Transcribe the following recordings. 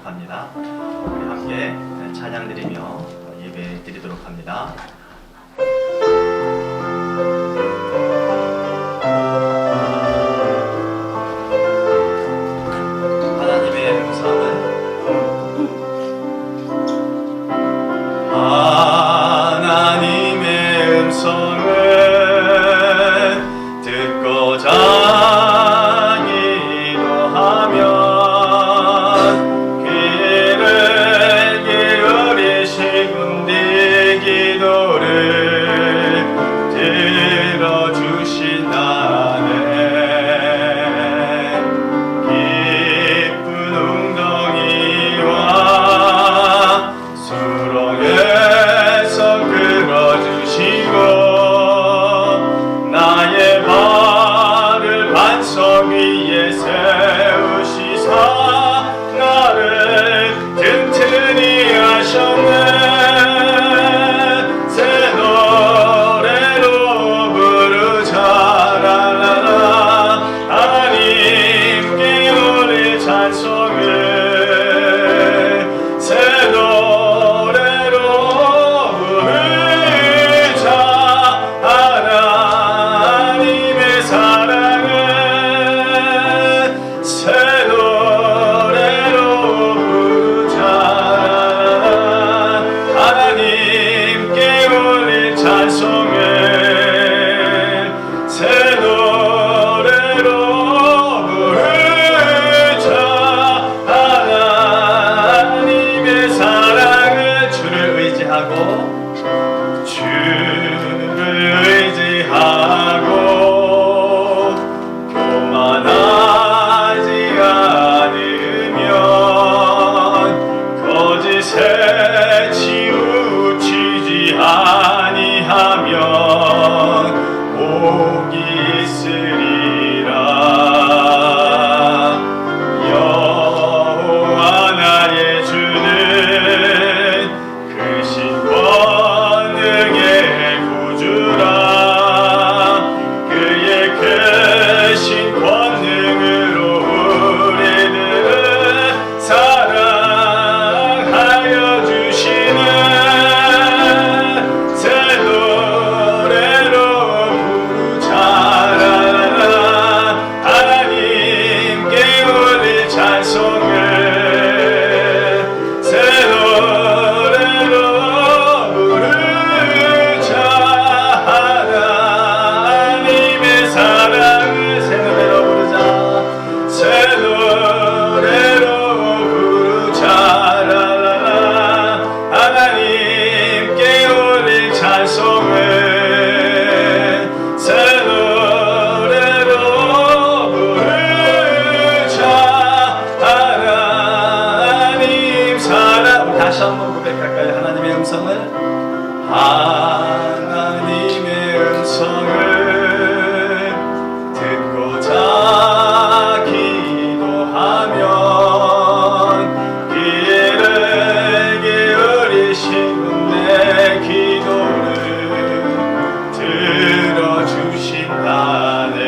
합니다. 우리 함께 찬양 드리며 예배 드리도록 합니다. 하나님의 음성은 듣고자 기도하면 귀를 기울이시군 네 기도를 들어주신다네. 깊은 웅덩이와 수렁에서 끌어주시고 나의 발을 반석 위에 세우시사 나를 튼튼히 하셨네. 새 노래로 부르자 라라라. 하나님께 올릴 찬송을 새 노래로 부르자. 하나님의 사랑을 새 노래로 부르자. 하나님께 올린 찬송을 새 노래로 부르자. 하나님의 사랑을 주를 의지하고 교만하지 않으면 거짓에 치우치지 아니하면 복이 있으리라. 여호와 나의 주는 크신 권능의 구주라. 그의 크신 권능으로 우리들을 사랑하여 주시는 새 노래로 부르자. 하나님께 올릴 찬송을 새 노래로 부르자. 하나님의 사랑을 새 노래로 부르자. 새 노래로 부르자. 하나님께 올릴 찬송을 새 노래로 부르자. 하나님 사랑. 우리 다시 한번 고백할까요? 하나님의 음성을 하나님의 음성을 듣고자 기도하면 귀를 기울이시는 내 기도를 들어주신다네.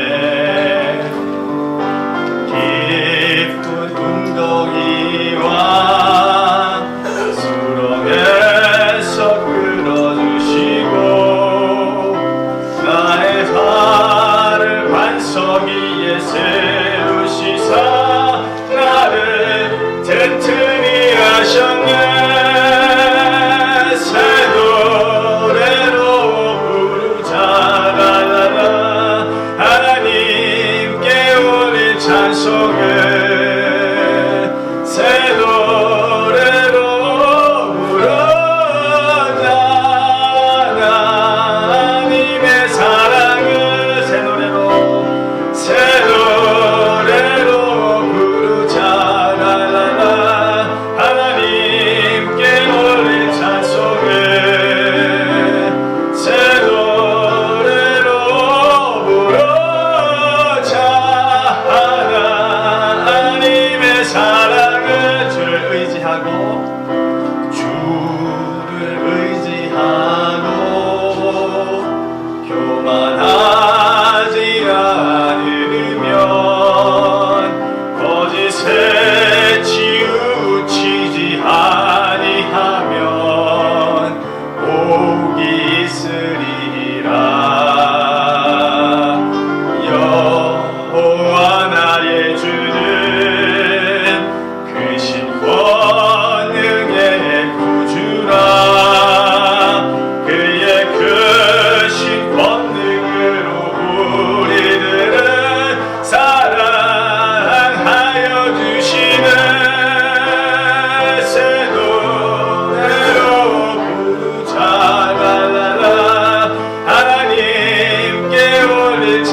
깊은 웅덩이와 수렁에서 끌어주시고 나의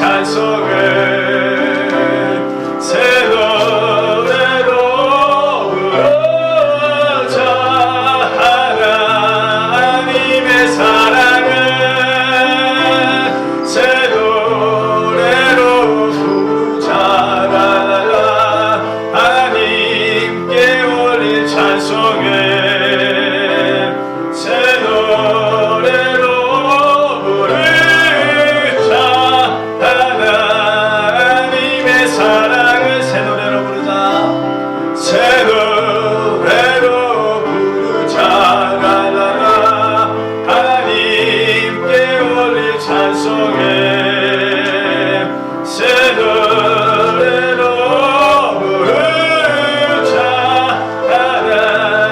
찬송을 새 노래로 부르자. 하나님의 사랑을 새 노래로 부르자. 하나님께 올릴 찬송을 새 노래로 부르자. 하나님의 사랑을 새 노래로 부르자. 새 노래로 부르자. 하나님께 올릴 찬송을 새 노래로 부르자.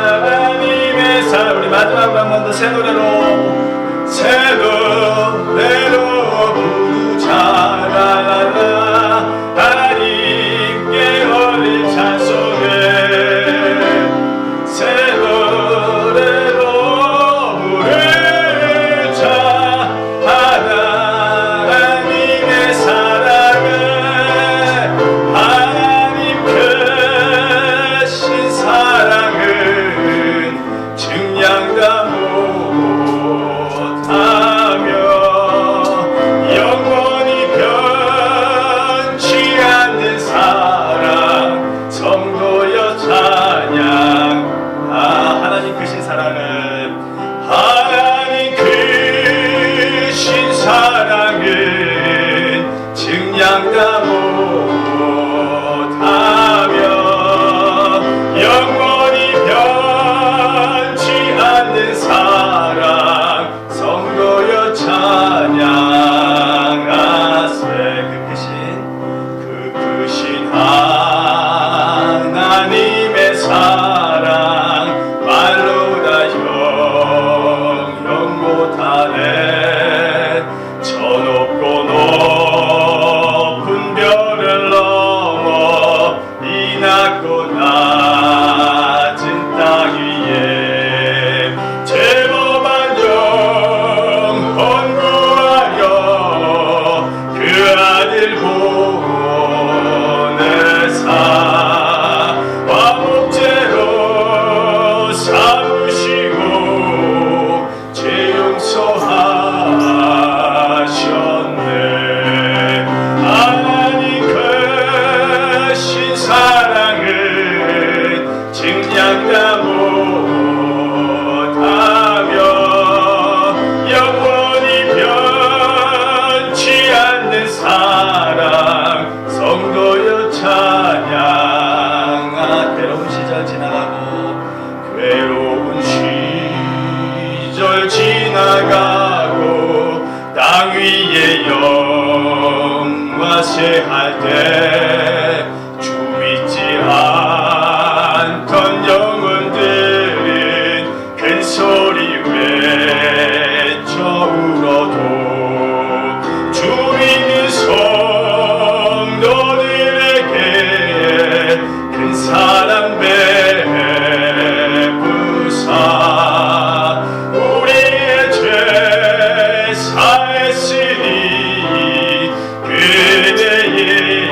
하나님의 사랑. 우리 마지막으로 한 번 더 새 노래로 부르자. 하나님께 올릴 찬송을 새 노래로 부르자. 하나님의 사랑을 하나님 크신 사랑은 증량다 못하며 영원히 변치 않는 사랑 성도여 찬양. 하나님 크신 사랑은 하나님 크신 사랑은 증량다 못하며 영원히 변치 않는 사랑 성도여 찬양하세. 그 크신 하나님의 사랑 말로 다 형용 못하네. 저 높고 높은 별을 넘어 이 낮고 낮은 땅 위에 제법한 영혼 구하여 그 아들 보내사 화목제로 삼으시고 죄 용서하셨네. 하나님 크신 사랑은 증량다 못하며 영원히 변치 않는 사랑 성도여 찬양. 괴로운 시절 지나가고 괴로운 시절 지나가고 땅 위에 영화세할 때 주 믿지 않던 영혼들은 큰 소리 외쳐 울어도 주 믿는 성도들에게 큰 사랑 베푸사 우리의 죄 사했으니 그대의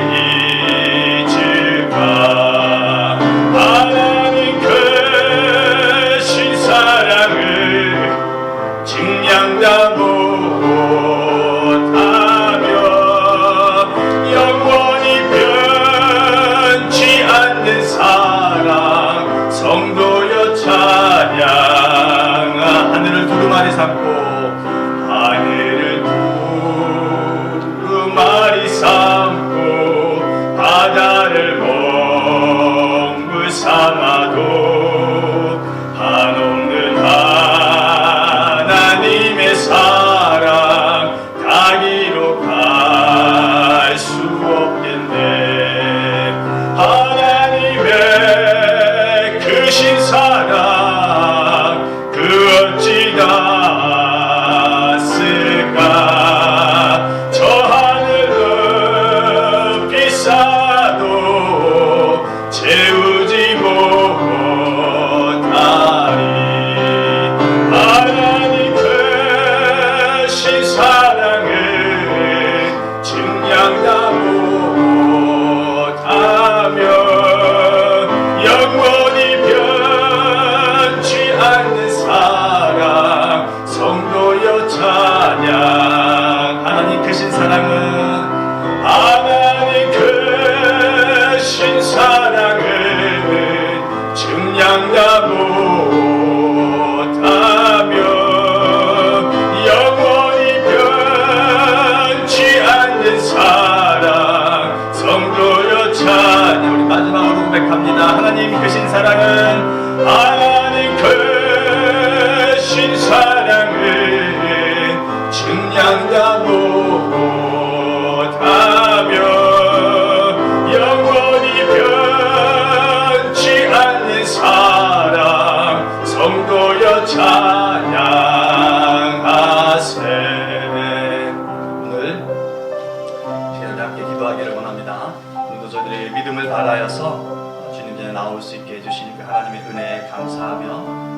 기도하기를 원합니다. 오늘도 저희들의 믿음을 발하여서 주님 전에 나올 수 있게 해주신 그 하나님의 은혜에 감사하며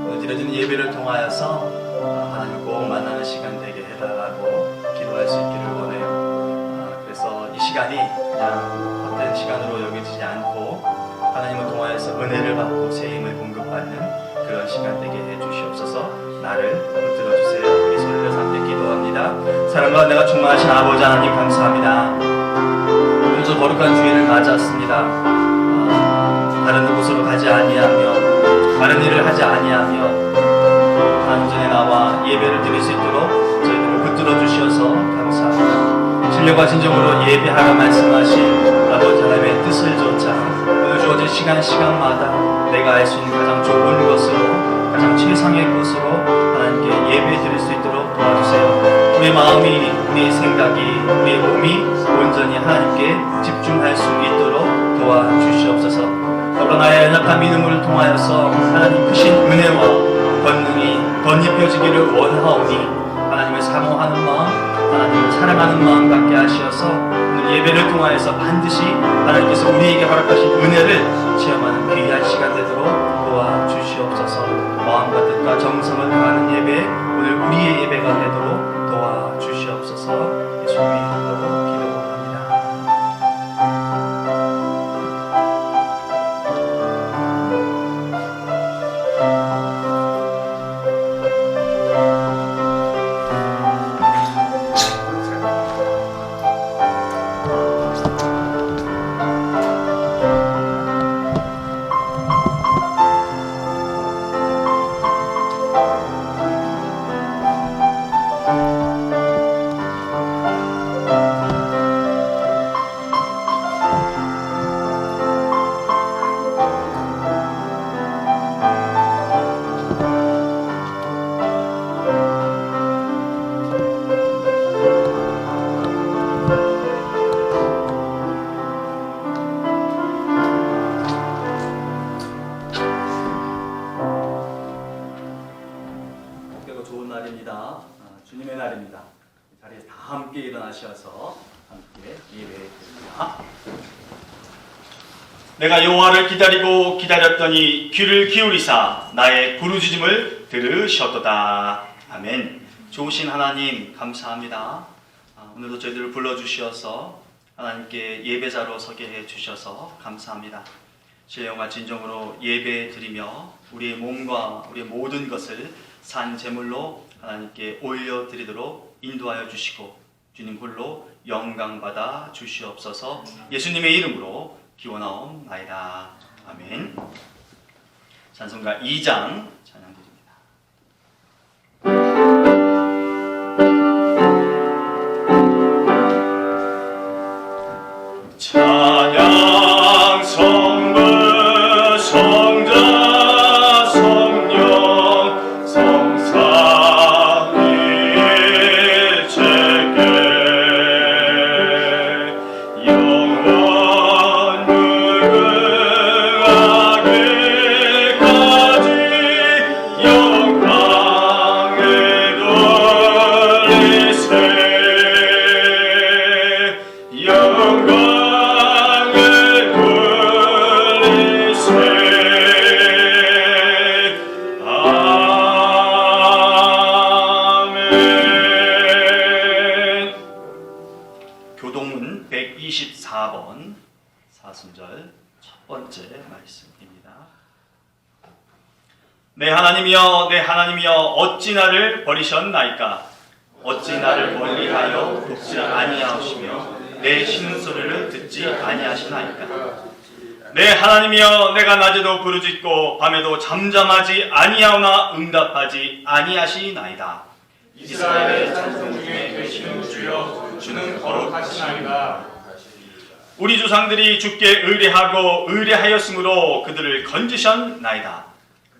오늘 드려지는 예배를 통하여서 하나님을 꼭 만나는 시간 되게 해달라고 기도할 수 있기를 원해요. 그래서 이 시간이 그냥 헛된 시간으로 여겨지지 않고 하나님을 통하여서 은혜를 받고 새 힘을 공급받는 그런 시간 되게 해주시옵소서. 나를 붙들어 주세요. 우리 소리를 함께 기도합니다. 사랑과 내가 충만하신 아버지 하나님 감사합니다. 오늘도 거룩한 주일을 맞았습니다. 다른 곳으로 가지 아니하며 다른 일을 하지 아니하며 하나님 전에 나와 예배를 드릴 수 있도록 저희들을 붙들어 주셔서 감사합니다. 진료과 진정으로 예배하라 말씀하신 아버지 하나님의 뜻을 좇아 오늘 주어진 시간마다 내가 알 수 있는 가장 좋은 것으로 가장 최상의 것으로 하나님께 예배 드릴 수 있도록 도와주세요. 우리의 마음이, 우리의 생각이, 우리의 몸이 온전히 하나님께 집중할 수 있도록 도와주시옵소서. 더불어 나의 연약한 믿음을 통하여서 하나님 크신 은혜와 권능이 덧입혀지기를 원하오니 하나님을 사모하는 마음, 하나님을 사랑하는 마음 갖게 하시어서 오늘 예배를 통하여서 반드시 하나님께서 우리에게 허락하신 은혜를 체험하는 귀한 시간 되도록 도와주시옵소서. 마음과 뜻과 정성을 다하는 예배, 오늘 우리의 예배가 되도록 도와주시옵소서. 예수님의 이름으로 기도합니다. 주님의 날입니다. 이 자리에서 다 함께 일어나셔서 함께 예배드립니다. 내가 여호와를 기다리고 기다렸더니 귀를 기울이사 나의 부르짖음을 들으셨도다. 아멘. 좋으신 하나님 감사합니다. 오늘도 저희들을 불러주셔서 하나님께 예배자로 서게 해주셔서 감사합니다. 신령과 진정으로 예배드리며 우리의 몸과 우리의 모든 것을 산 제물로 하나님께 올려드리도록 인도하여 주시고 주님 홀로 영광받아 주시옵소서. 예수님의 이름으로 기원하옵나이다. 아멘. 찬송가 2장 찬양드립니다. 찬양 성부 성자 성령 성삼일체께 영원 무궁하게까지 영광을 돌리세. 영광 교동문 124번 사순절 첫 번째 말씀입니다. 내 하나님이여 내 하나님이여 어찌 나를 버리셨나이까. 어찌 나를 멀리하여 돕지 아니하시며 내 쉬는 소리를 듣지 아니하시나이까. 내 하나님이여 내가 낮에도 부르짖고 밤에도 잠잠하지 아니하오나 응답하지 아니하시나이다. 이스라엘의 찬송 중에 계시는 주여 주는 거룩하시나이다. 우리 조상들이 주께 의뢰하고 의뢰하였으므로 그들을 건지셨나이다.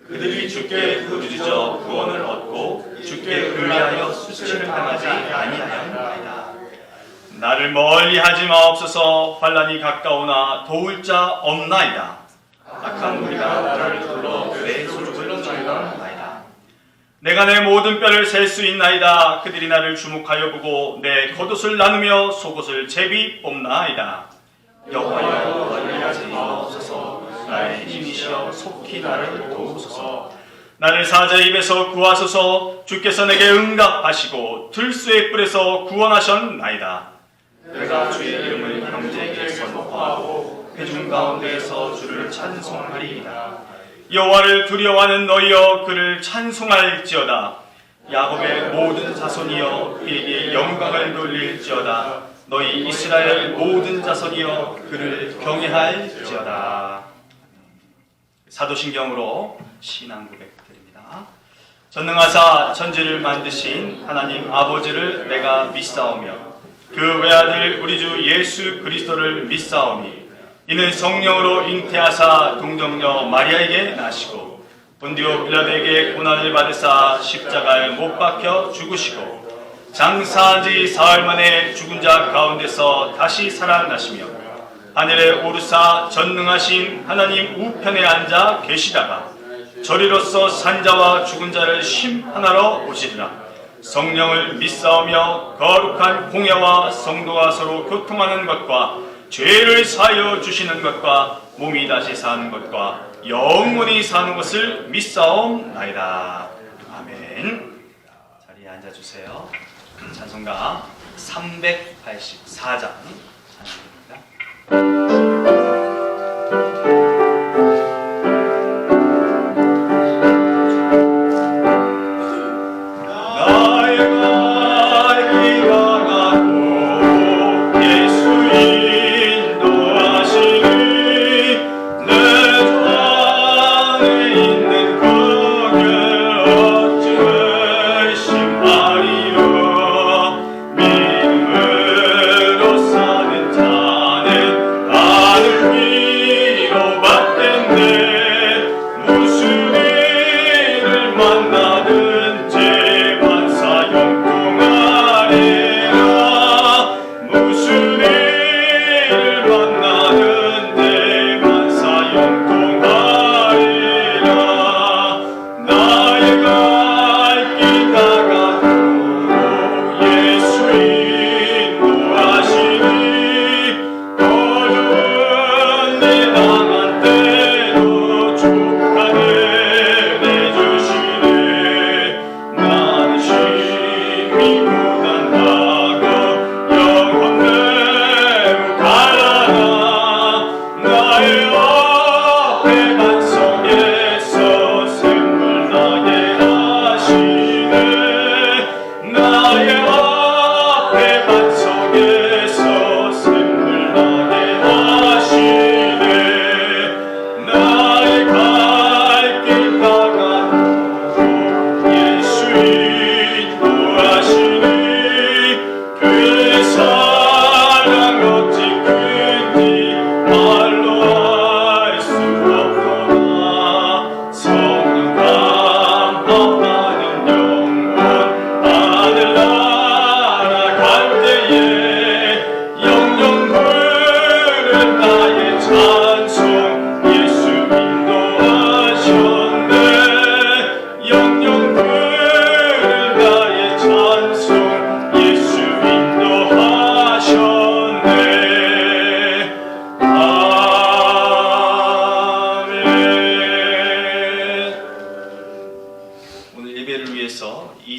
그들이 주께 부르짖어 구원을 얻고 주께 의뢰하여 수치를 당하지 아니하였나이다. 나를 멀리하지 마옵소서. 환난이 가까우나 도울 자 없나이다. 악한 무리가 나를 둘러 내 소를 불러나이다. 내가 내 모든 뼈를 셀 수 있나이다. 그들이 나를 주목하여 보고 내 겉옷을 나누며 속옷을 제비 뽑나이다. 여호와여 너를 하지 마옵소서. 나의 힘이시여 속히 나를 도우소서. 나를 사자의 입에서 구하소서. 주께서 내게 응답하시고 들수의 뿔에서 구원하셨나이다. 내가 주의 이름을 형제에게 선포하고 회중 가운데에서 주를 찬송하리이다. 여호와를 두려워하는 너희여 그를 찬송할지어다. 야곱의 모든 자손이여 그에게 영광을 돌릴지어다. 너희 이스라엘 모든 자손이여 그를 경외할지어다. 사도신경으로 신앙 고백드립니다. 전능하사 천지를 만드신 하나님 아버지를 내가 믿사오며 그 외아들 우리 주 예수 그리스도를 믿사오니 이는 성령으로 잉태하사 동정녀 마리아에게 나시고 본디오 빌라도에게 고난을 받으사 십자가에 못 박혀 죽으시고 장사한 지 사흘 만에 죽은 자 가운데서 다시 살아나시며 하늘에 오르사 전능하신 하나님 우편에 앉아 계시다가 저리로서 산자와 죽은 자를 심판하러 오시리라. 성령을 믿사오며 거룩한 공예와 성도가 서로 교통하는 것과 죄를 사하여 주시는 것과 몸이 다시 사는 것과 영원히 사는 것을 믿사옵나이다. 아멘. 자리에 앉아주세요. 찬송가 384장 찬송입니다.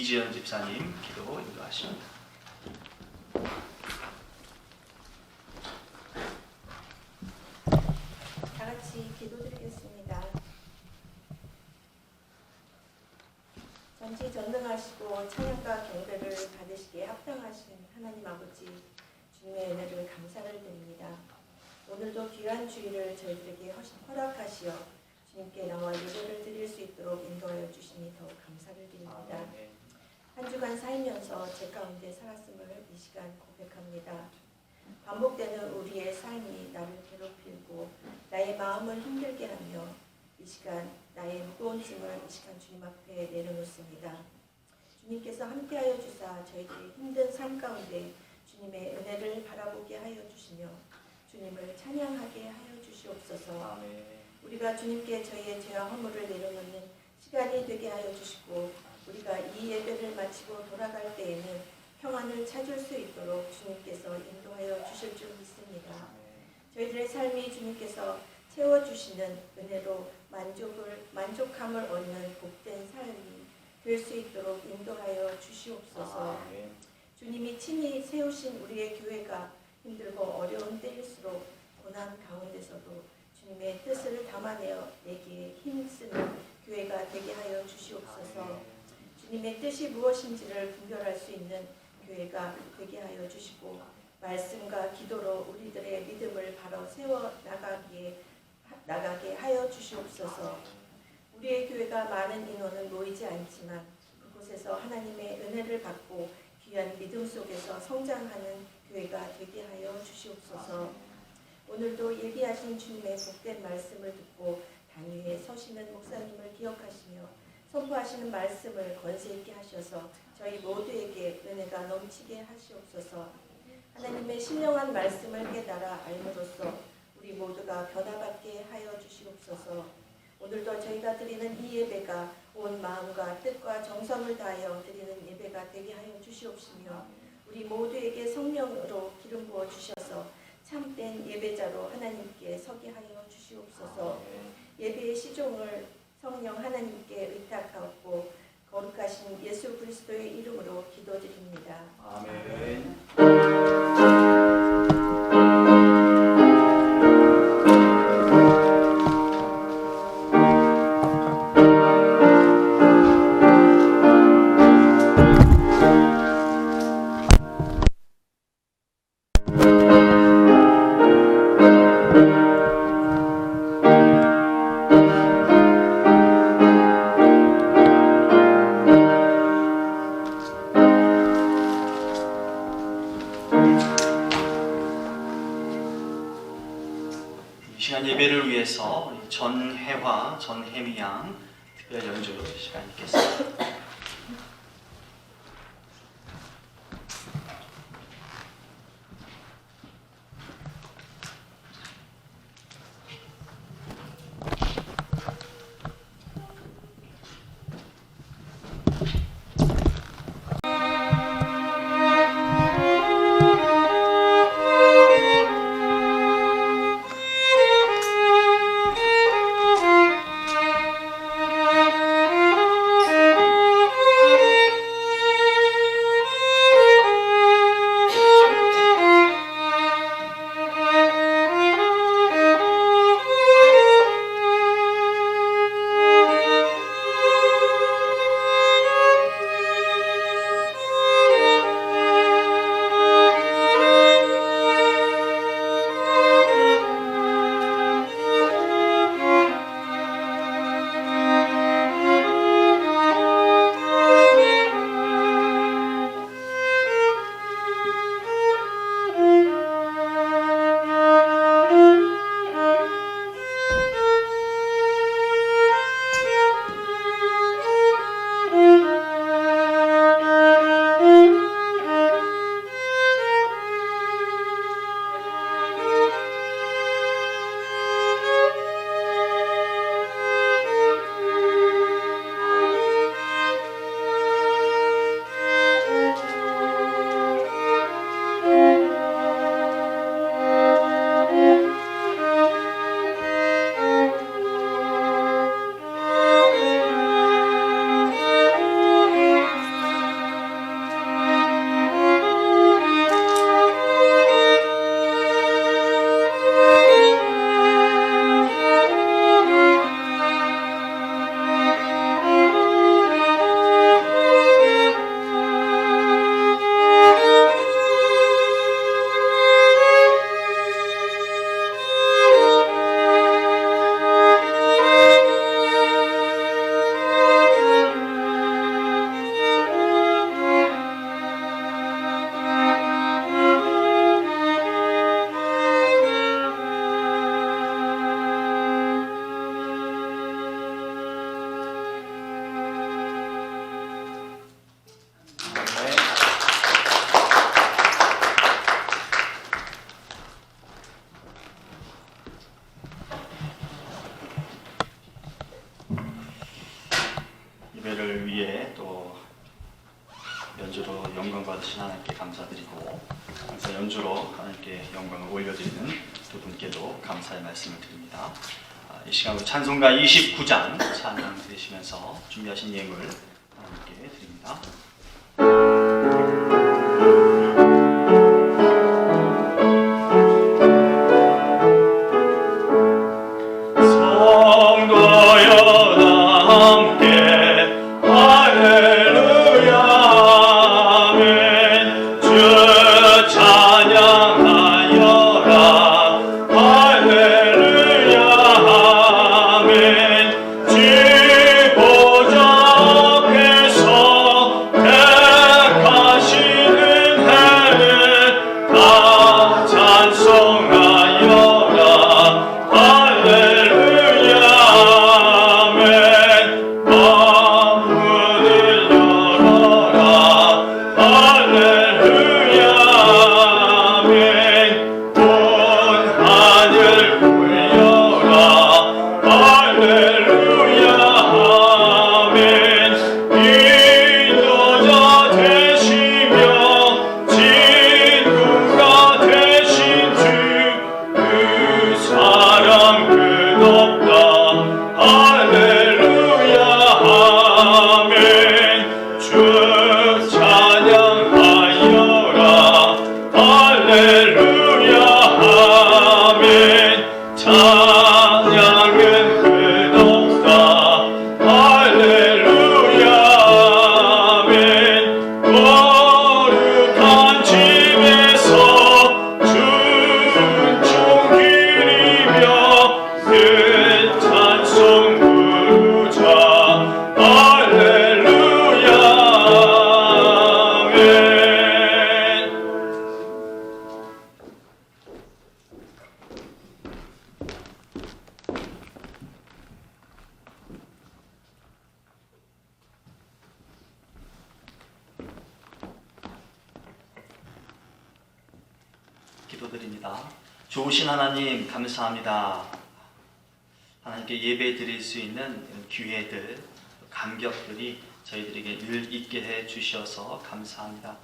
이지연 집사님 기도 인도하십니다. 다 같이 기도드리겠습니다. 전지 전능하시고 찬양과 경배를 받으시기에 합당하신 하나님 아버지, 주님의 은혜를 감사를 드립니다. 오늘도 귀한 주일을 저희들에게 허락하시어 주님께 나와 예배를 드릴 수 있도록 인도하여 주시니 더욱 감사를 드립니다. 한 주간 살면서 제 가운데 살았음을 이 시간 고백합니다. 반복되는 우리의 삶이 나를 괴롭히고 나의 마음을 힘들게 하며 이 시간 나의 무거운 짐을 이 시간 주님 앞에 내려놓습니다. 주님께서 함께하여 주사 저희들의 힘든 삶 가운데 주님의 은혜를 바라보게 하여 주시며 주님을 찬양하게 하여 주시옵소서. 우리가 주님께 저희의 죄와 허물을 내려놓는 시간이 되게 하여 주시고 우리가 이 예배를 마치고 돌아갈 때에는 평안을 찾을 수 있도록 주님께서 인도하여 주실 줄 믿습니다. 저희들의 삶이 주님께서 채워주시는 은혜로 만족함을 얻는 복된 삶이 될 수 있도록 인도하여 주시옵소서. 주님이 친히 세우신 우리의 교회가 힘들고 어려운 때일수록 고난 가운데서도 주님의 뜻을 담아내어 내기에 힘쓰는 교회가 되게 하여 주시옵소서. 주님의 뜻이 무엇인지를 분별할 수 있는 교회가 되게 하여 주시고 말씀과 기도로 우리들의 믿음을 바로 세워 나가게 하여 주시옵소서. 우리의 교회가 많은 인원은 모이지 않지만 그곳에서 하나님의 은혜를 받고 귀한 믿음 속에서 성장하는 교회가 되게 하여 주시옵소서. 오늘도 예비하신 주님의 복된 말씀을 듣고 단위에 서시는 목사님을 기억하시며 선포하시는 말씀을 권세 있게 하셔서 저희 모두에게 은혜가 넘치게 하시옵소서. 하나님의 신령한 말씀을 깨달아 알므로써 우리 모두가 변화받게 하여 주시옵소서. 오늘도 저희가 드리는 이 예배가 온 마음과 뜻과 정성을 다하여 드리는 예배가 되게 하여 주시옵시며 우리 모두에게 성령으로 기름 부어 주셔서 참된 예배자로 하나님께 서게 하여 주시옵소서. 예배의 시종을 성령 하나님께 의탁하고 거룩하신 예수 그리스도의 이름으로 기도드립니다. 아멘. 이 시간 예배를 위해서 우리 전혜화, 전혜미 양 특별 연주 시간 있겠습니다. 예배를 위해 또 도와주신 하나님께 감사드리고 감사 연주로 하나님께 영광을 올려드리는 두 분께도 감사의 말씀을 드립니다. 이 시간으로 찬송가 29장 찬양 드리시면서 준비하신 예물 하나님께 드립니다. 기도드립니다. 좋으신 하나님 감사합니다. 하나님께 예배 드릴 수 있는 기회들, 감격들이 저희들에게 늘 있게 해 주셔서 감사합니다.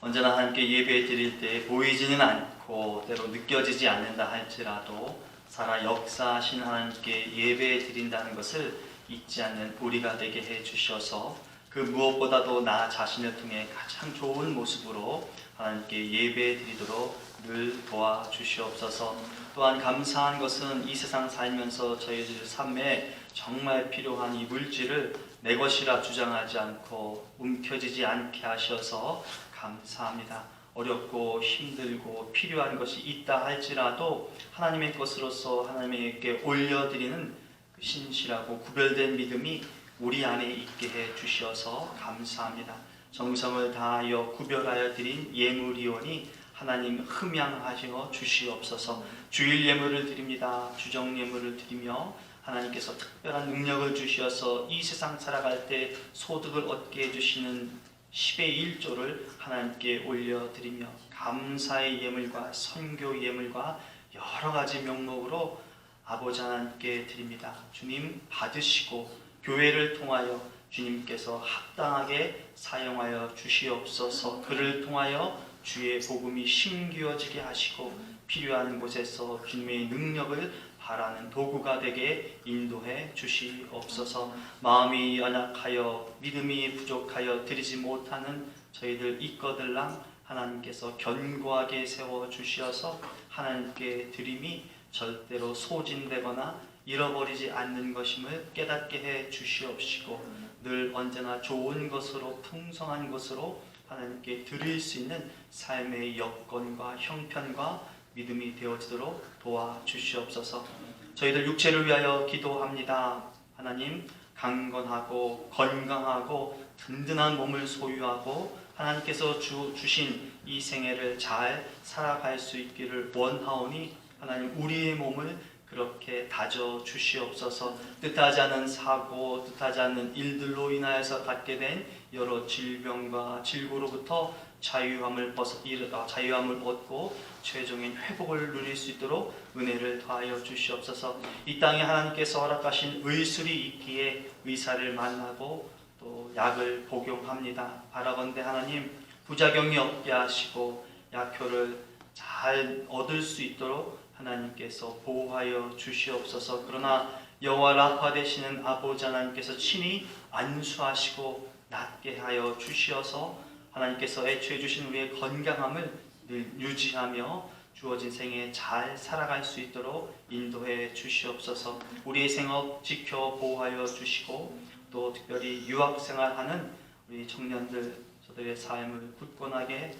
언제나 하나님께 예배 드릴 때 보이지는 않고 때로 느껴지지 않는다 할지라도 살아 역사하신 하나님께 예배 드린다는 것을 잊지 않는 우리가 되게 해 주셔서 그 무엇보다도 나 자신을 통해 가장 좋은 모습으로 하나님께 예배 드리도록 늘 도와주시옵소서. 또한 감사한 것은 이 세상 살면서 저희들 삶에 정말 필요한 이 물질을 내 것이라 주장하지 않고 움켜쥐지 않게 하셔서 감사합니다. 어렵고 힘들고 필요한 것이 있다 할지라도 하나님의 것으로서 하나님께 올려드리는 그 신실하고 구별된 믿음이 우리 안에 있게 해 주셔서 감사합니다. 정성을 다하여 구별하여 드린 예물이오니 하나님 흠양하시어 주시옵소서. 주일 예물을 드립니다. 주정 예물을 드리며 하나님께서 특별한 능력을 주셔서 이 세상 살아갈 때 소득을 얻게 해주시는 10의 1조를 하나님께 올려드리며 감사의 예물과 선교 예물과 여러 가지 명목으로 아버지 하나님께 드립니다. 주님 받으시고 교회를 통하여 주님께서 합당하게 사용하여 주시옵소서. 그를 통하여 주의 복음이 심기어지게 하시고 필요한 곳에서 주님의 능력을 바라는 도구가 되게 인도해 주시옵소서. 마음이 연약하여 믿음이 부족하여 드리지 못하는 저희들 있거들랑 하나님께서 견고하게 세워주셔서 하나님께 드림이 절대로 소진되거나 잃어버리지 않는 것임을 깨닫게 해 주시옵시고 늘 언제나 좋은 것으로 풍성한 것으로 하나님께 드릴 수 있는 삶의 여건과 형편과 믿음이 되어지도록 도와주시옵소서. 저희들 육체를 위하여 기도합니다. 하나님 강건하고 건강하고 든든한 몸을 소유하고 하나님께서 주신 이 생애를 잘 살아갈 수 있기를 원하오니 하나님 우리의 몸을 그렇게 다져 주시옵소서. 뜻하지 않은 사고, 뜻하지 않는 일들로 인하여서 갖게 된 여러 질병과 질고로부터 자유함을 얻고 최종인 회복을 누릴 수 있도록 은혜를 더하여 주시옵소서. 이 땅에 하나님께서 허락하신 의술이 있기에 의사를 만나고 또 약을 복용합니다. 바라건대 하나님 부작용이 없게 하시고 약효를 잘 얻을 수 있도록 하나님께서 보호하여 주시옵소서. 그러나 여호와 라파 되시는 아버지 하나님께서 친히 안수하시고 낫게 하여 주시어서 하나님께서 애초에 주신 우리의 건강함을 늘 유지하며 주어진 생에 잘 살아갈 수 있도록 인도해 주시옵소서. 우리의 생업 지켜 보호하여 주시고 또 특별히 유학생활하는 우리 청년들 저들의 삶을 굳건하게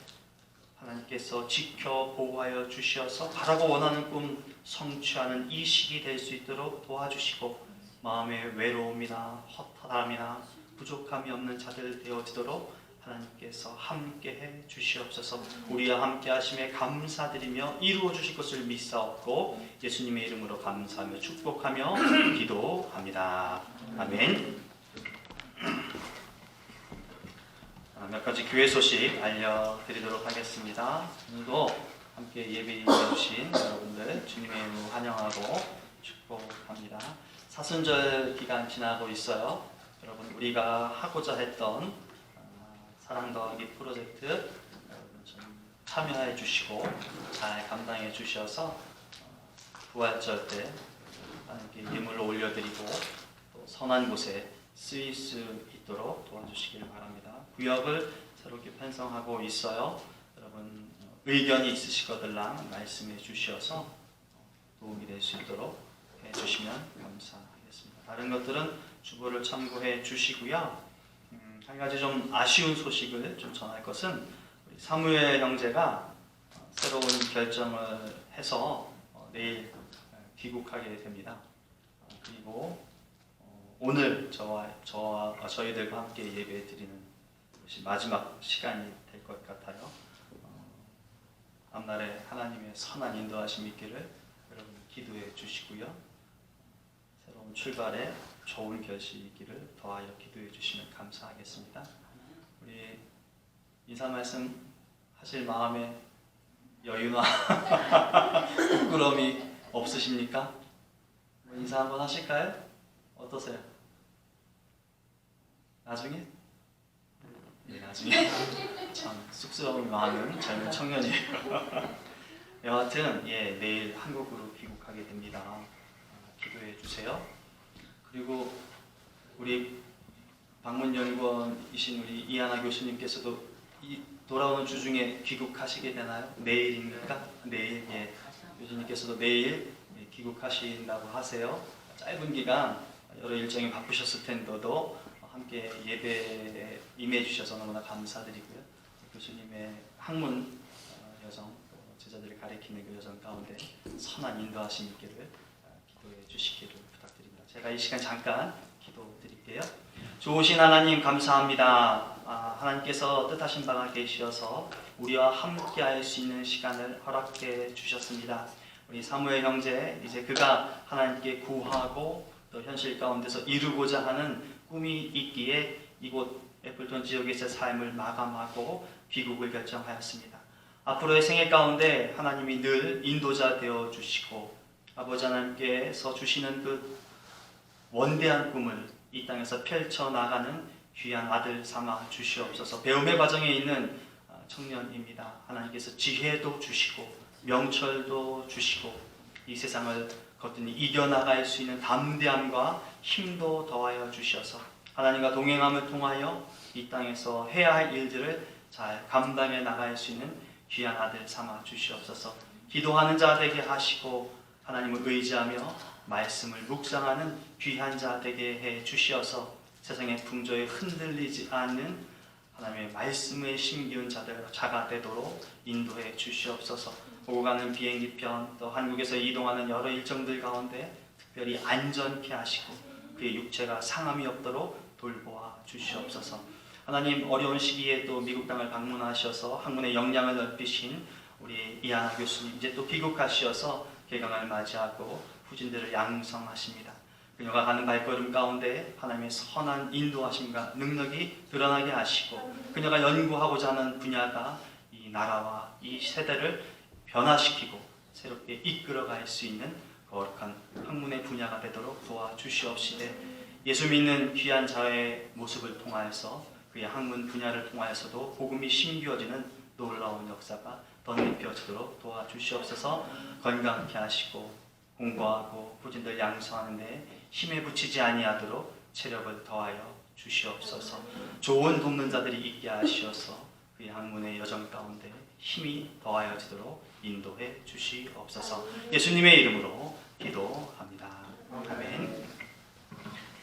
하나님께서 지켜 보호하여 주시어서 바라고 원하는 꿈 성취하는 이 시기 될 수 있도록 도와주시고 마음의 외로움이나 허탈함이나 부족함이 없는 자들 되어지도록 하나님께서 함께해 주시옵소서. 우리와 함께 하심에 감사드리며 이루어 주실 것을 믿사옵고 예수님의 이름으로 감사하며 축복하며 기도합니다. 아멘. 몇 가지 교회 소식 알려드리도록 하겠습니다. 오늘도 함께 예배해 주신 여러분들 주님의 이름으로 환영하고 축복합니다. 사순절 기간 지나고 있어요. 여러분 우리가 하고자 했던 사랑 더하기 프로젝트 여러분 좀 참여해 주시고 잘 감당해 주셔서 부활절 때 하나님께 예물을 올려드리고 또 선한 곳에 쓰일 수 있도록 도와주시길 바랍니다. 구역을 새롭게 편성하고 있어요. 여러분 의견이 있으시거들랑 말씀해 주셔서 도움이 될 수 있도록 해주시면 감사하겠습니다. 다른 것들은 주보를 참고해 주시고요. 한 가지 좀 아쉬운 소식을 좀 전할 것은 우리 사무엘 형제가 새로운 결정을 해서 내일 귀국하게 됩니다. 그리고 오늘 저희들과 함께 예배 드리는 것이 마지막 시간이 될 것 같아요. 앞날에 하나님의 선한 인도하심이 있기를 여러분 기도해 주시고요. 새로운 출발에 좋은 결실이 있기를 더하여 기도해 주시면 감사하겠습니다. 우리 인사 말씀 하실 마음에 여유나 부끄러움이 없으십니까? 인사 한번 하실까요? 어떠세요? 나중에? 네, 나중에. 참 쑥스러움이 많은 젊은 청년이에요. 여하튼 내일 한국으로 귀국하게 됩니다. 기도해 주세요. 그리고 우리 방문연구원이신 우리 이하나 교수님께서도 돌아오는 주 중에 귀국하시게 되나요? 내일입니까? 내일. 교수님께서도 내일 귀국하신다고 하세요. 짧은 기간 여러 일정이 바쁘셨을 텐데도 함께 예배에 임해 주셔서 너무나 감사드리고요. 교수님의 학문 여정, 제자들을 가리키는 그 여정 가운데 선한 인도하심 있기를 기도해 주시기를 부탁드립니다. 제가 이 시간 잠깐 기도드릴게요. 좋으신 하나님 감사합니다. 하나님께서 뜻하신 바가 계시어서 우리와 함께 할 수 있는 시간을 허락해 주셨습니다. 우리 사무엘 형제 이제 그가 하나님께 구하고 또 현실 가운데서 이루고자 하는 꿈이 있기에 이곳 애플톤 지역에서 삶을 마감하고 귀국을 결정하였습니다. 앞으로의 생애 가운데 하나님이 늘 인도자 되어 주시고 아버지 하나님께서 주시는 그 원대한 꿈을 이 땅에서 펼쳐나가는 귀한 아들 삼아 주시옵소서. 배움의 과정에 있는 청년입니다. 하나님께서 지혜도 주시고 명철도 주시고 이 세상을 거뜬히 이겨나갈 수 있는 담대함과 힘도 더하여 주셔서 하나님과 동행함을 통하여 이 땅에서 해야 할 일들을 잘 감당해 나갈 수 있는 귀한 아들 삼아 주시옵소서. 기도하는 자 되게 하시고 하나님을 의지하며 말씀을 묵상하는 귀한 자 되게 해 주시어서 세상의 풍조에 흔들리지 않는 하나님의 말씀에 심기운 자가 되도록 인도해 주시옵소서. 오고 가는 비행기편 또 한국에서 이동하는 여러 일정들 가운데 특별히 안전케 하시고 그의 육체가 상함이 없도록 돌보아 주시옵소서. 하나님 어려운 시기에 또 미국 땅을 방문하셔서 학문의 역량을 넓히신 우리 이하나 교수님 이제 또 귀국하시어서 개강을 맞이하고 후진들을 양성하십니다. 그녀가 가는 발걸음 가운데 하나님의 선한 인도하심과 능력이 드러나게 하시고 그녀가 연구하고자 하는 분야가 이 나라와 이 세대를 변화시키고 새롭게 이끌어갈 수 있는 거룩한 학문의 분야가 되도록 도와주시옵시되 예수 믿는 귀한 자의 모습을 통하여서 그의 학문 분야를 통하여서도 복음이 심기어지는 놀라운 역사가 덧입혀지도록 도와주시옵소서. 건강케 하시고 공부하고 후진들 양성하는 데 힘에 부치지 아니하도록 체력을 더하여 주시옵소서. 좋은 돕는 자들이 있게 하시어서 그의 학문의 여정 가운데 힘이 더하여지도록 인도해 주시옵소서. 예수님의 이름으로 기도합니다. 아멘.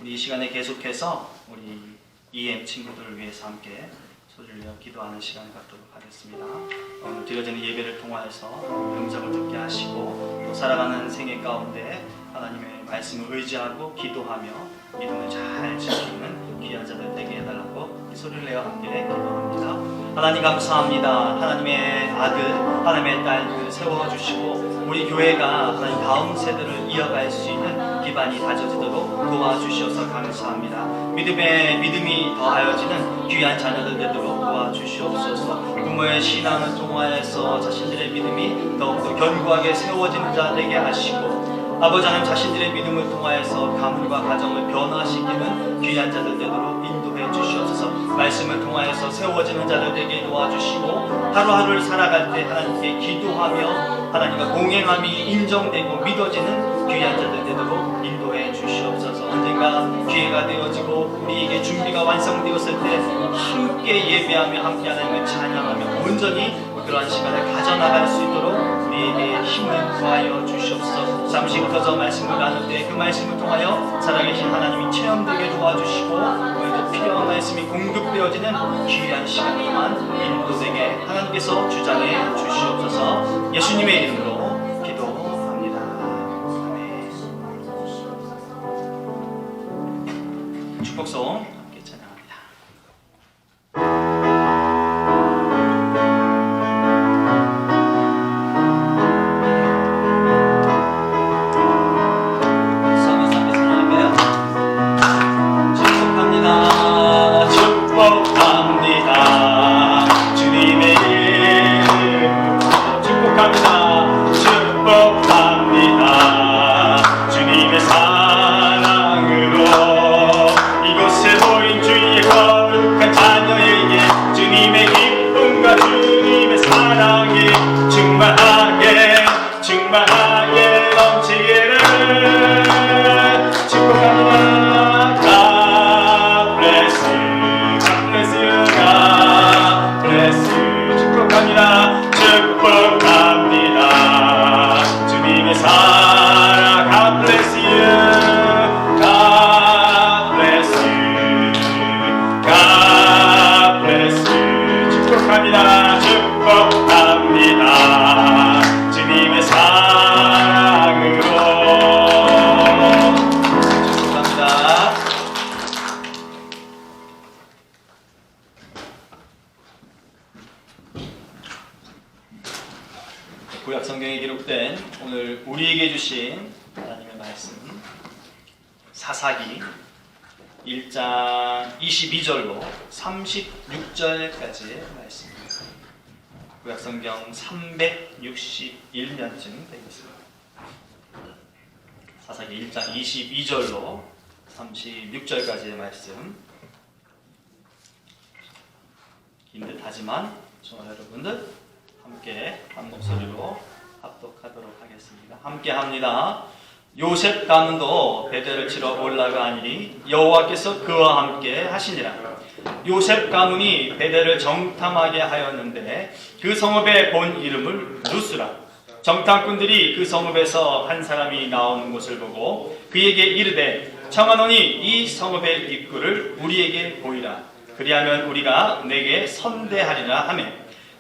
우리 이 시간에 계속해서 우리 EM 친구들을 위해서 함께 소리를 내어 기도하는 시간을 갖도록 하겠습니다. 오늘 드려지는 예배를 통하여서 음성을 듣게 하시고 또 살아가는 생애 가운데 하나님의 말씀을 의지하고 기도하며 믿음을 잘 지키는 귀한 자들 되게 해달라고 이 소리를 내어 함께 기도합니다. 하나님 감사합니다. 하나님의 아들, 하나님의 딸들 세워주시고 우리 교회가 하나님 다음 세대를 이어갈 수 있는 기반이 다져지도록 도와주셔서 감사합니다. 믿음이 더하여지는 귀한 자녀들 되도록 도와주시옵소서. 부모의 신앙을 통하여서 자신들의 믿음이 더욱더 견고하게 세워지는 자 되게 하시고 아버지 하나님 자신들의 믿음을 통하여서 가문과 가정을 변화시키는 귀한 자들 되도록 인도해 주시옵소서. 말씀을 통하여서 세워지는 자들 되게 도와주시고 하루하루를 살아갈 때 하나님께 기도하며 하나님과 공행함이 인정되고 믿어지는 귀한 자들 되도록 인도해 주시옵소서. 언젠가 기회가 되어지고 우리에게 준비가 완성되었을 때 함께 예배하며 함께 하나님을 찬양하며 온전히 그러한 시간을 가져나갈 수 있도록 우리에게 힘을 구하여 주시옵소서. 잠시 흩어져 말씀을 나눌 때 그 말씀을 통하여 살아계신 하나님이 체험되게 도와주시고 오늘도 필요한 말씀이 공급되어지는 귀한 시간으로만 인도되게 하나님께서 주장해 주시옵소서. 예수님의 이름으로 기도합니다. 아멘. 축복송 함께 찬양합니다. 구약 성경에 기록된 오늘 우리에게 주신 하나님의 말씀 사사기 1장 22절로 36절까지의 말씀입니다. 구약 성경 361년쯤 되겠습니다. 사사기 1장 22절로 36절까지의 말씀 긴 듯하지만 저와 여러분들 함께 한 목소리로 합독하도록 하겠습니다. 함께 합니다. 요셉 가문도 베델을 치러 올라가니 여호와께서 그와 함께 하시니라. 요셉 가문이 베델을 정탐하게 하였는데 그 성읍의 본 이름을 루스라. 정탐꾼들이 그 성읍에서 한 사람이 나오는 것을 보고 그에게 이르되 청하노니 이 성읍의 입구를 우리에게 보이라. 그리하면 우리가 내게 선대하리라 하며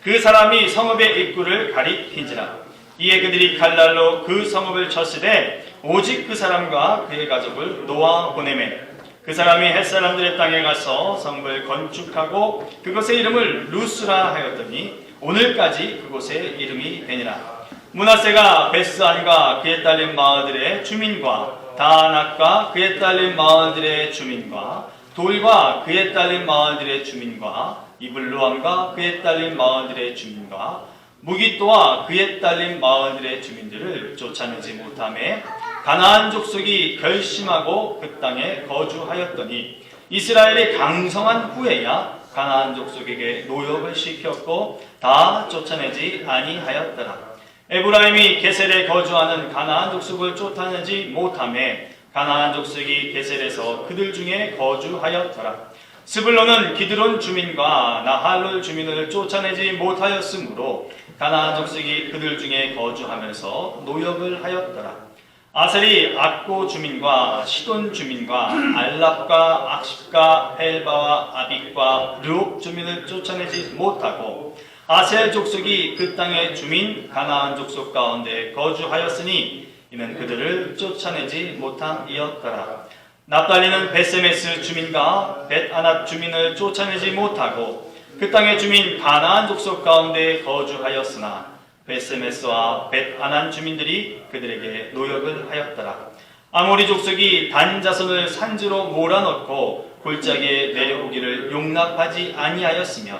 그 사람이 성읍의 입구를 가리킨지라. 이에 그들이 칼날로 그 성읍을 쳤으되 오직 그 사람과 그의 가족을 놓아 보내매 그 사람이 햇사람들의 땅에 가서 성읍을 건축하고 그곳의 이름을 루스라 하였더니 오늘까지 그곳의 이름이 되니라. 므낫세가 베스안과 그의 딸린 마을들의 주민과 다낙과 그의 딸린 마을들의 주민과 돌과 그의 딸린 마을들의 주민과 이블루암과 그의 딸린 마을들의 주민과 무기또와 그의 딸린 마을들의 주민들을 쫓아내지 못하매 가나안 족속이 결심하고 그 땅에 거주하였더니 이스라엘이 강성한 후에야 가나안 족속에게 노역을 시켰고 다 쫓아내지 아니하였더라. 에브라임이 게셀에 거주하는 가나안 족속을 쫓아내지 못하매 가나안 족속이 게셀에서 그들 중에 거주하였더라. 스불론은 기드론 주민과 나할롤 주민을 쫓아내지 못하였으므로 가나안 족속이 그들 중에 거주하면서 노역을 하였더라. 아셀이 악고 주민과 시돈 주민과 알랍과 악십과 헬바와 아빅과 르옥 주민을 쫓아내지 못하고 아셀 족속이 그 땅의 주민 가나안 족속 가운데 거주하였으니 이는 그들을 쫓아내지 못함이었더라. 납달리는 베세메스 주민과 벳아낫 주민을 쫓아내지 못하고 그 땅의 주민 가나안 족속 가운데 거주하였으나 베세메스와 벳아낫 주민들이 그들에게 노역을 하였더라. 아모리 족속이 단 자손을 산지로 몰아넣고 골짜기에 내려오기를 용납하지 아니하였으며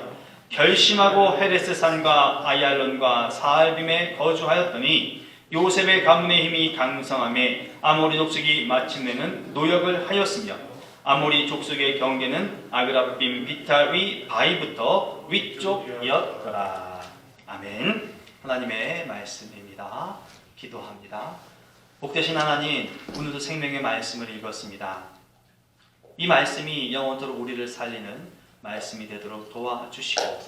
결심하고 헤레스 산과 아얄론과 사알빔에 거주하였더니 요셉의 가문의 힘이 강성함에 아모리 족속이 마침내는 노역을 하였으며 아모리 족속의 경계는 아그라빔 비탈 위 바위부터 위쪽이었더라. 아멘. 하나님의 말씀입니다. 기도합니다. 복되신 하나님, 오늘도 생명의 말씀을 읽었습니다. 이 말씀이 영원토록 우리를 살리는 말씀이 되도록 도와주시고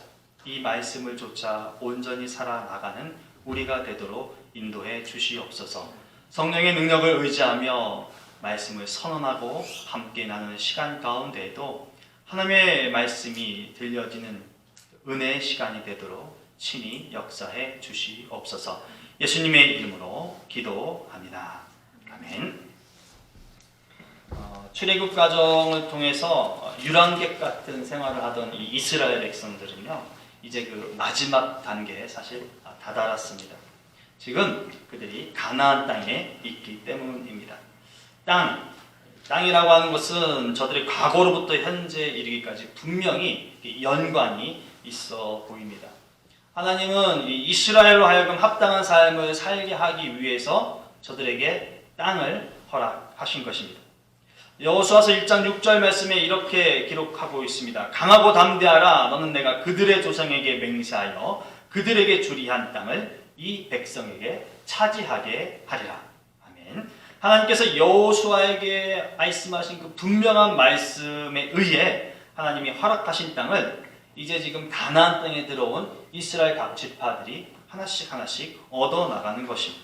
이 말씀을 좇아 온전히 살아나가는 우리가 되도록 인도해 주시옵소서. 성령의 능력을 의지하며 말씀을 선언하고 함께 나누는 시간 가운데에도 하나님의 말씀이 들려지는 은혜의 시간이 되도록 친히 역사해 주시옵소서. 예수님의 이름으로 기도합니다. 아멘. 출애굽 과정을 통해서 유랑객 같은 생활을 하던 이 이스라엘 백성들은요, 이제 그 마지막 단계에 사실 다다랐습니다. 지금 그들이 가나안 땅에 있기 때문입니다. 땅이라고 하는 것은 저들의 과거로부터 현재에 이르기까지 분명히 연관이 있어 보입니다. 하나님은 이스라엘로 하여금 합당한 삶을 살게 하기 위해서 저들에게 땅을 허락하신 것입니다. 여호수아서 1장 6절 말씀에 이렇게 기록하고 있습니다. 강하고 담대하라. 너는 내가 그들의 조상에게 맹세하여 그들에게 주리한 땅을 이 백성에게 차지하게 하리라. 아멘. 하나님께서 여호수아에게 말씀하신 그 분명한 말씀에 의해 하나님이 허락하신 땅을 이제 지금 가나안 땅에 들어온 이스라엘 각 지파들이 하나씩 얻어나가는 것입니다.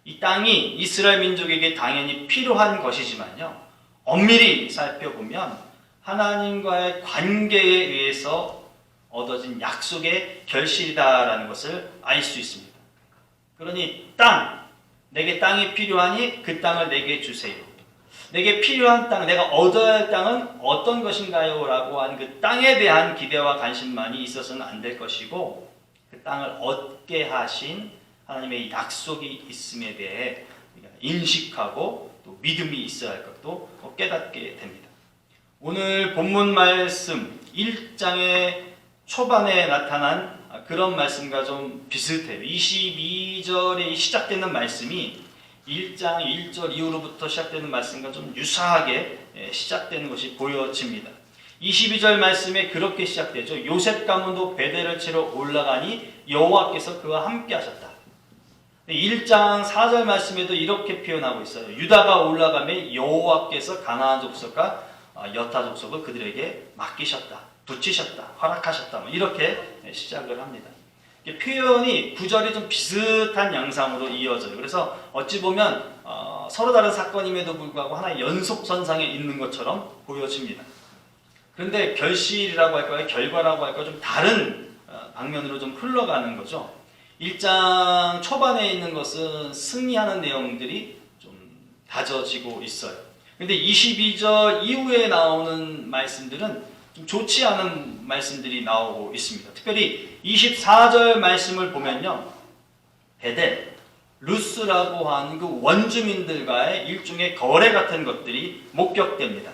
이 땅이 이스라엘 민족에게 당연히 필요한 것이지만요, 엄밀히 살펴보면 하나님과의 관계에 의해서 얻어진 약속의 결실이다라는 것을 알 수 있습니다. 그러니 내게 땅이 필요하니 그 땅을 내게 주세요. 내게 필요한 땅, 내가 얻어야 할 땅은 어떤 것인가요? 라고 하는 그 땅에 대한 기대와 관심만이 있어서는 안 될 것이고, 그 땅을 얻게 하신 하나님의 약속이 있음에 대해 인식하고 또 믿음이 있어야 할 것도 깨닫게 됩니다. 오늘 본문 말씀 1장의 초반에 나타난 그런 말씀과 좀 비슷해요. 22절에 시작되는 말씀이 1장 1절 이후로부터 시작되는 말씀과 좀 유사하게 시작되는 것이 보여집니다. 22절 말씀에 그렇게 시작되죠. 요셉 가문도 베델을 치러 올라가니 여호와께서 그와 함께 하셨다. 1장 4절 말씀에도 이렇게 표현하고 있어요. 유다가 올라가며 여호와께서 가나안 족속과 여타 족속을 그들에게 맡기셨다, 붙이셨다, 허락하셨다, 이렇게 시작을 합니다. 표현이 구절이 좀 비슷한 양상으로 이어져요. 그래서 어찌 보면 서로 다른 사건임에도 불구하고 하나의 연속선상에 있는 것처럼 보여집니다. 그런데 결실이라고 할까요? 결과라고 할까요? 좀 다른 방면으로 좀 흘러가는 거죠. 1장 초반에 있는 것은 승리하는 내용들이 좀 다져지고 있어요. 그런데 22절 이후에 나오는 말씀들은 좀 좋지 않은 말씀들이 나오고 있습니다. 특별히 24절 말씀을 보면요, 베델, 루스라고 하는 그 원주민들과의 일종의 거래 같은 것들이 목격됩니다.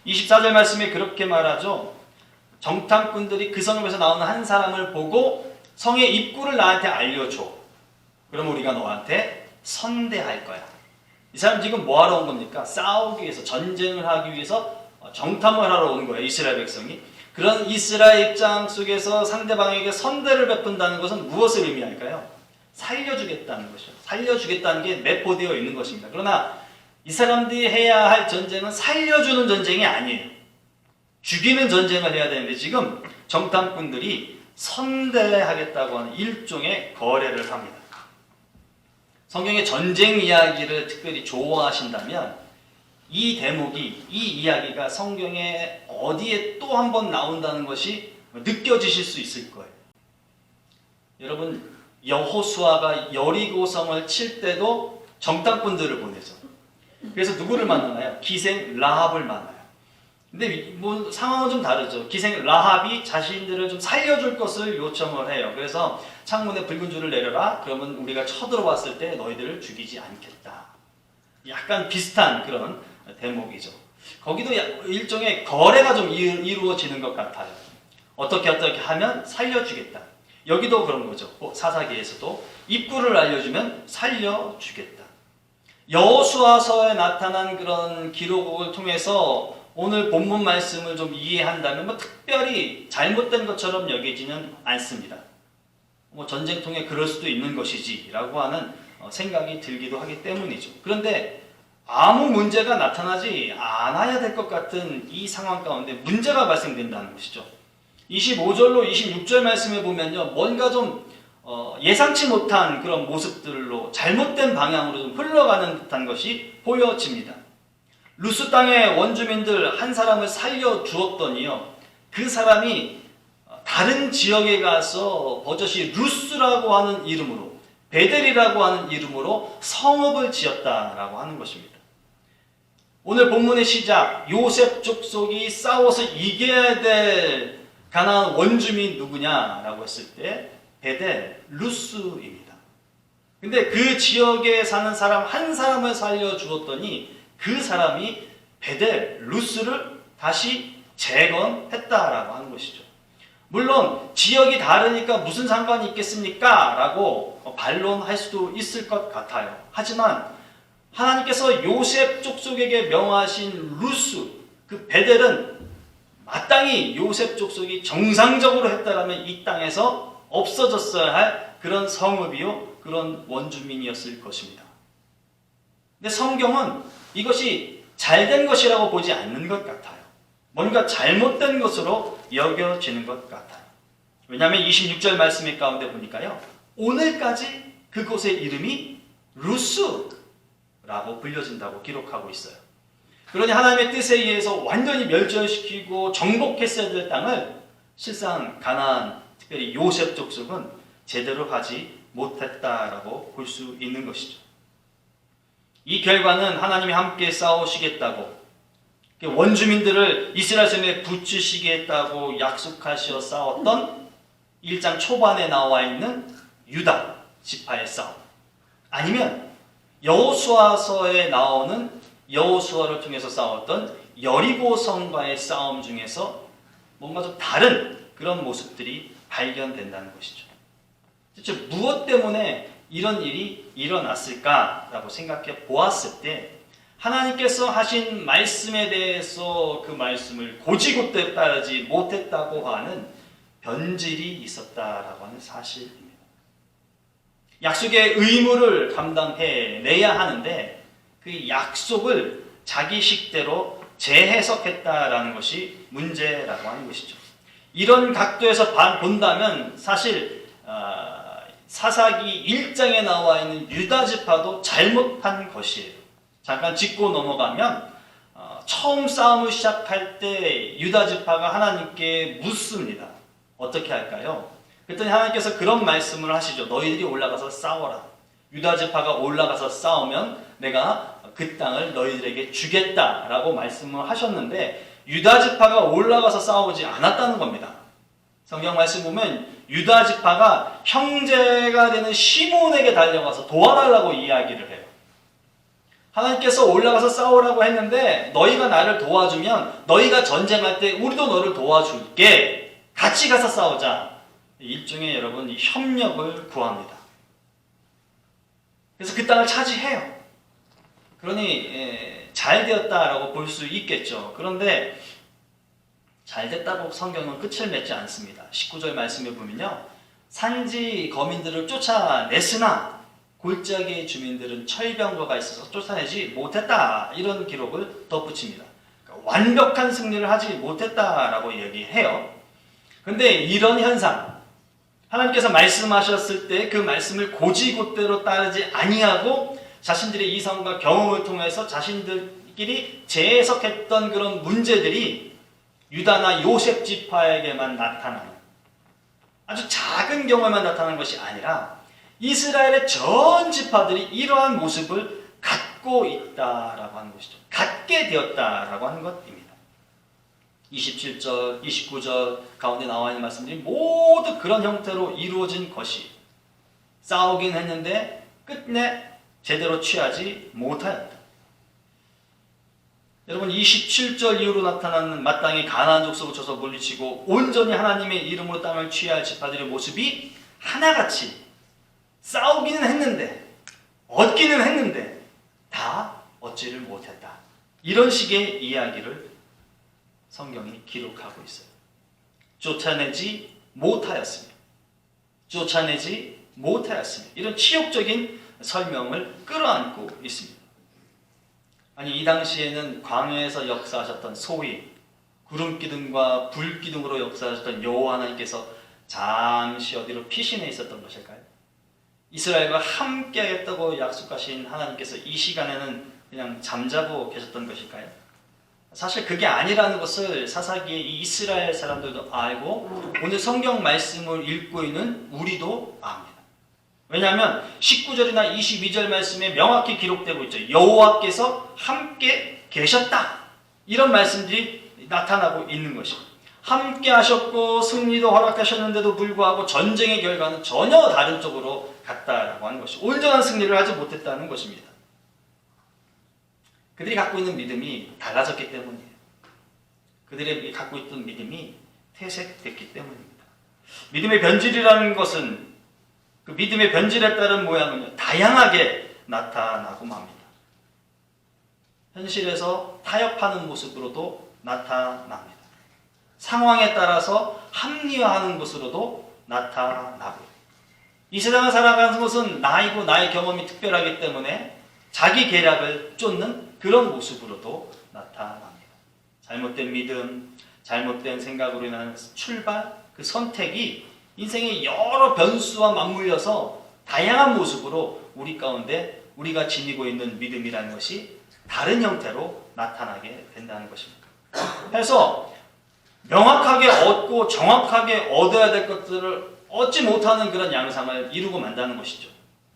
24절 말씀에 그렇게 말하죠. 정탐꾼들이 그 성읍에서 나오는 한 사람을 보고 성의 입구를 나한테 알려줘. 그럼 우리가 너한테 선대할 거야. 이 사람 지금 뭐 하러 온 겁니까? 싸우기 위해서, 전쟁을 하기 위해서 정탐을 하러 온 거예요, 이스라엘 백성이. 그런 이스라엘 입장 속에서 상대방에게 선대를 베푼다는 것은 무엇을 의미할까요? 살려주겠다는 것이죠. 살려주겠다는 게 내포되어 있는 것입니다. 그러나 이 사람들이 해야 할 전쟁은 살려주는 전쟁이 아니에요. 죽이는 전쟁을 해야 되는데 지금 정탐꾼들이 선대하겠다고 하는 일종의 거래를 합니다. 성경의 전쟁 이야기를 특별히 좋아하신다면 이 대목이, 이 이야기가 성경에 어디에 또 한 번 나온다는 것이 느껴지실 수 있을 거예요. 여러분, 여호수아가 여리고성을 칠 때도 정탐꾼들을 보내죠. 그래서 누구를 만나나요? 기생 라합을 만나요. 근데 뭐 상황은 좀 다르죠. 기생 라합이 자신들을 좀 살려줄 것을 요청을 해요. 그래서 창문에 붉은 줄을 내려라. 그러면 우리가 쳐들어왔을 때 너희들을 죽이지 않겠다. 약간 비슷한 그런 대목이죠. 거기도 일종의 거래가 좀 이루어지는 것 같아요. 어떻게 하면 살려주겠다. 여기도 그런 거죠. 사사기에서도 입구를 알려주면 살려주겠다. 여호수아서에 나타난 그런 기록을 통해서 오늘 본문 말씀을 좀 이해한다면 뭐 특별히 잘못된 것처럼 여기지는 않습니다. 뭐 전쟁통에 그럴 수도 있는 것이지 라고 하는 생각이 들기도 하기 때문이죠. 그런데 아무 문제가 나타나지 않아야 될 것 같은 이 상황 가운데 문제가 발생된다는 것이죠. 25절로 26절 말씀에 보면요, 뭔가 좀 예상치 못한 그런 모습들로 잘못된 방향으로 좀 흘러가는 듯한 것이 보여집니다. 루스 땅의 원주민들 한 사람을 살려주었더니요, 그 사람이 다른 지역에 가서 버젓이 루스라고 하는 이름으로, 베델이라고 하는 이름으로 성읍을 지었다라고 하는 것입니다. 오늘 본문의 시작, 요셉 족속이 싸워서 이겨야 될 가나안 원주민이 누구냐라고 했을 때 베델, 루스입니다. 근데 그 지역에 사는 사람 한 사람을 살려주었더니 그 사람이 베델, 루스를 다시 재건했다라고 하는 것이죠. 물론 지역이 다르니까 무슨 상관이 있겠습니까? 라고 반론할 수도 있을 것 같아요. 하지만 하나님께서 요셉 족속에게 명하신 루스, 그 베델은 마땅히 요셉 족속이 정상적으로 했다라면 이 땅에서 없어졌어야 할 그런 성읍이요, 그런 원주민이었을 것입니다. 근데 성경은 이것이 잘된 것이라고 보지 않는 것 같아요. 뭔가 잘못된 것으로 여겨지는 것 같아요. 왜냐하면 26절 말씀 가운데 보니까요, 오늘까지 그곳의 이름이 루스라고 불려진다고 기록하고 있어요. 그러니 하나님의 뜻에 의해서 완전히 멸절시키고 정복했어야 될 땅을 실상 가나안, 특별히 요셉 족속은 제대로 하지 못했다라고 볼 수 있는 것이죠. 이 결과는 하나님이 함께 싸우시겠다고, 원주민들을 이스라엘 성에 붙이시겠다고 약속하셔 싸웠던 1장 초반에 나와 있는 유다 지파의 싸움, 아니면 여호수아서에 나오는 여호수아를 통해서 싸웠던 여리고성과의 싸움 중에서 뭔가 좀 다른 그런 모습들이 발견된다는 것이죠. 대체 무엇 때문에 이런 일이 일어났을까라고 생각해 보았을 때 하나님께서 하신 말씀에 대해서 그 말씀을 곧이곧대 따르지 못했다고 하는 변질이 있었다라고 하는 사실입니다. 약속의 의무를 감당해내야 하는데 그 약속을 자기 식대로 재해석했다라는 것이 문제라고 하는 것이죠. 이런 각도에서 본다면 사실 사사기 1장에 나와 있는 유다 지파도 잘못한 것이에요. 잠깐 짚고 넘어가면 처음 싸움을 시작할 때 유다 지파가 하나님께 묻습니다. 어떻게 할까요? 그랬더니 하나님께서 그런 말씀을 하시죠. 너희들이 올라가서 싸워라. 유다 지파가 올라가서 싸우면 내가 그 땅을 너희들에게 주겠다라고 말씀을 하셨는데 유다 지파가 올라가서 싸우지 않았다는 겁니다. 성경 말씀 보면 유다 지파가 형제가 되는 시몬에게 달려가서 도와달라고 이야기를 해요. 하나님께서 올라가서 싸우라고 했는데 너희가 나를 도와주면 너희가 전쟁할 때 우리도 너를 도와줄게. 같이 가서 싸우자. 일종의 여러분 협력을 구합니다. 그래서 그 땅을 차지해요. 그러니 잘 되었다라고 볼 수 있겠죠. 그런데 잘 됐다고 성경은 끝을 맺지 않습니다. 19절 말씀에 보면요. 산지 거민들을 쫓아냈으나 골짜기의 주민들은 철병거가 있어서 쫓아내지 못했다. 이런 기록을 덧붙입니다. 그러니까 완벽한 승리를 하지 못했다라고 얘기해요. 근데 이런 현상, 하나님께서 말씀하셨을 때 그 말씀을 고지곳대로 따르지 아니하고 자신들의 이성과 경험을 통해서 자신들끼리 재해석했던 그런 문제들이 유다나 요셉 지파에게만 나타나는, 아주 작은 경우에만 나타나는 것이 아니라 이스라엘의 전 지파들이 이러한 모습을 갖고 있다라고 하는 것이죠. 갖게 되었다라고 하는 것입니다. 27절, 29절 가운데 나와 있는 말씀들이 모두 그런 형태로 이루어진 것이, 싸우긴 했는데 끝내 제대로 취하지 못하였다. 여러분, 27절 이후로 나타나는 마땅히 가나안 족속을 쳐서 물리치고 온전히 하나님의 이름으로 땅을 취할 지파들의 모습이 하나같이 싸우기는 했는데, 얻기는 했는데 다 얻지를 못했다. 이런 식의 이야기를 성경이 기록하고 있어요. 쫓아내지 못하였으며, 쫓아내지 못하였으며, 이런 치욕적인 설명을 끌어안고 있습니다. 아니, 이 당시에는 광야에서 역사하셨던, 소위 구름기둥과 불기둥으로 역사하셨던 여호와 하나님께서 잠시 어디로 피신해 있었던 것일까요? 이스라엘과 함께 하겠다고 약속하신 하나님께서 이 시간에는 그냥 잠자고 계셨던 것일까요? 사실 그게 아니라는 것을 사사기의 이 이스라엘 사람들도 알고 오늘 성경 말씀을 읽고 있는 우리도 압니다. 왜냐하면 19절이나 22절 말씀에 명확히 기록되고 있죠. 여호와께서 함께 계셨다. 이런 말씀들이 나타나고 있는 것입니다. 함께 하셨고 승리도 허락하셨는데도 불구하고 전쟁의 결과는 전혀 다른 쪽으로 갔다라고 하는 것이, 온전한 승리를 하지 못했다는 것입니다. 그들이 갖고 있는 믿음이 달라졌기 때문이에요. 그들이 갖고 있던 믿음이 퇴색됐기 때문입니다. 믿음의 변질이라는 것은, 그 믿음의 변질에 따른 모양은요, 다양하게 나타나고 맙니다. 현실에서 타협하는 모습으로도 나타납니다. 상황에 따라서 합리화하는 것으로도 나타나고, 이 세상을 살아가는 것은 나이고 나의 경험이 특별하기 때문에 자기 계략을 쫓는 그런 모습으로도 나타납니다. 잘못된 믿음, 잘못된 생각으로 인한 출발, 그 선택이 인생의 여러 변수와 맞물려서 다양한 모습으로 우리 가운데 우리가 지니고 있는 믿음이라는 것이 다른 형태로 나타나게 된다는 것입니다. 그래서 명확하게 얻고 정확하게 얻어야 될 것들을 얻지 못하는 그런 양상을 이루고 만다는 것이죠.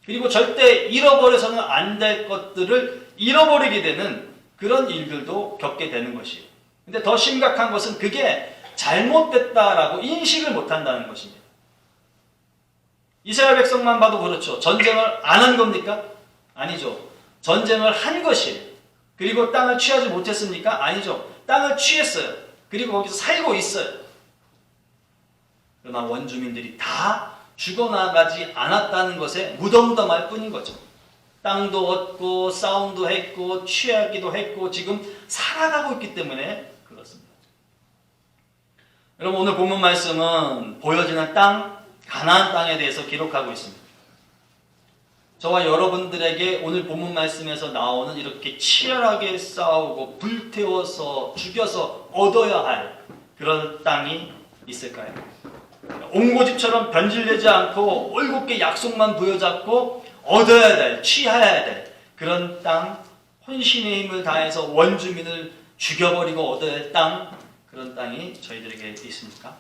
그리고 절대 잃어버려서는 안 될 것들을 잃어버리게 되는 그런 일들도 겪게 되는 것이에요. 근데 더 심각한 것은 그게 잘못됐다라고 인식을 못한다는 것입니다. 이스라엘 백성만 봐도 그렇죠. 전쟁을 안 한 겁니까? 아니죠. 전쟁을 한 것이에요. 그리고 땅을 취하지 못했습니까? 아니죠. 땅을 취했어요. 그리고 거기서 살고 있어요. 그러나 원주민들이 다 죽어나가지 않았다는 것에 무덤덤할 뿐인 거죠. 땅도 얻고 싸움도 했고 취하기도 했고 지금 살아가고 있기 때문에 그렇습니다. 여러분, 오늘 본문 말씀은 보여지는 땅, 가나안 땅에 대해서 기록하고 있습니다. 저와 여러분들에게 오늘 본문 말씀에서 나오는 이렇게 치열하게 싸우고 불태워서 죽여서 얻어야 할 그런 땅이 있을까요? 옹고집처럼 변질되지 않고 올곧게 약속만 부여잡고 얻어야 될, 취해야 될 그런 땅, 혼신의 힘을 다해서 원주민을 죽여버리고 얻어야 할 땅, 그런 땅이 저희들에게 있습니까?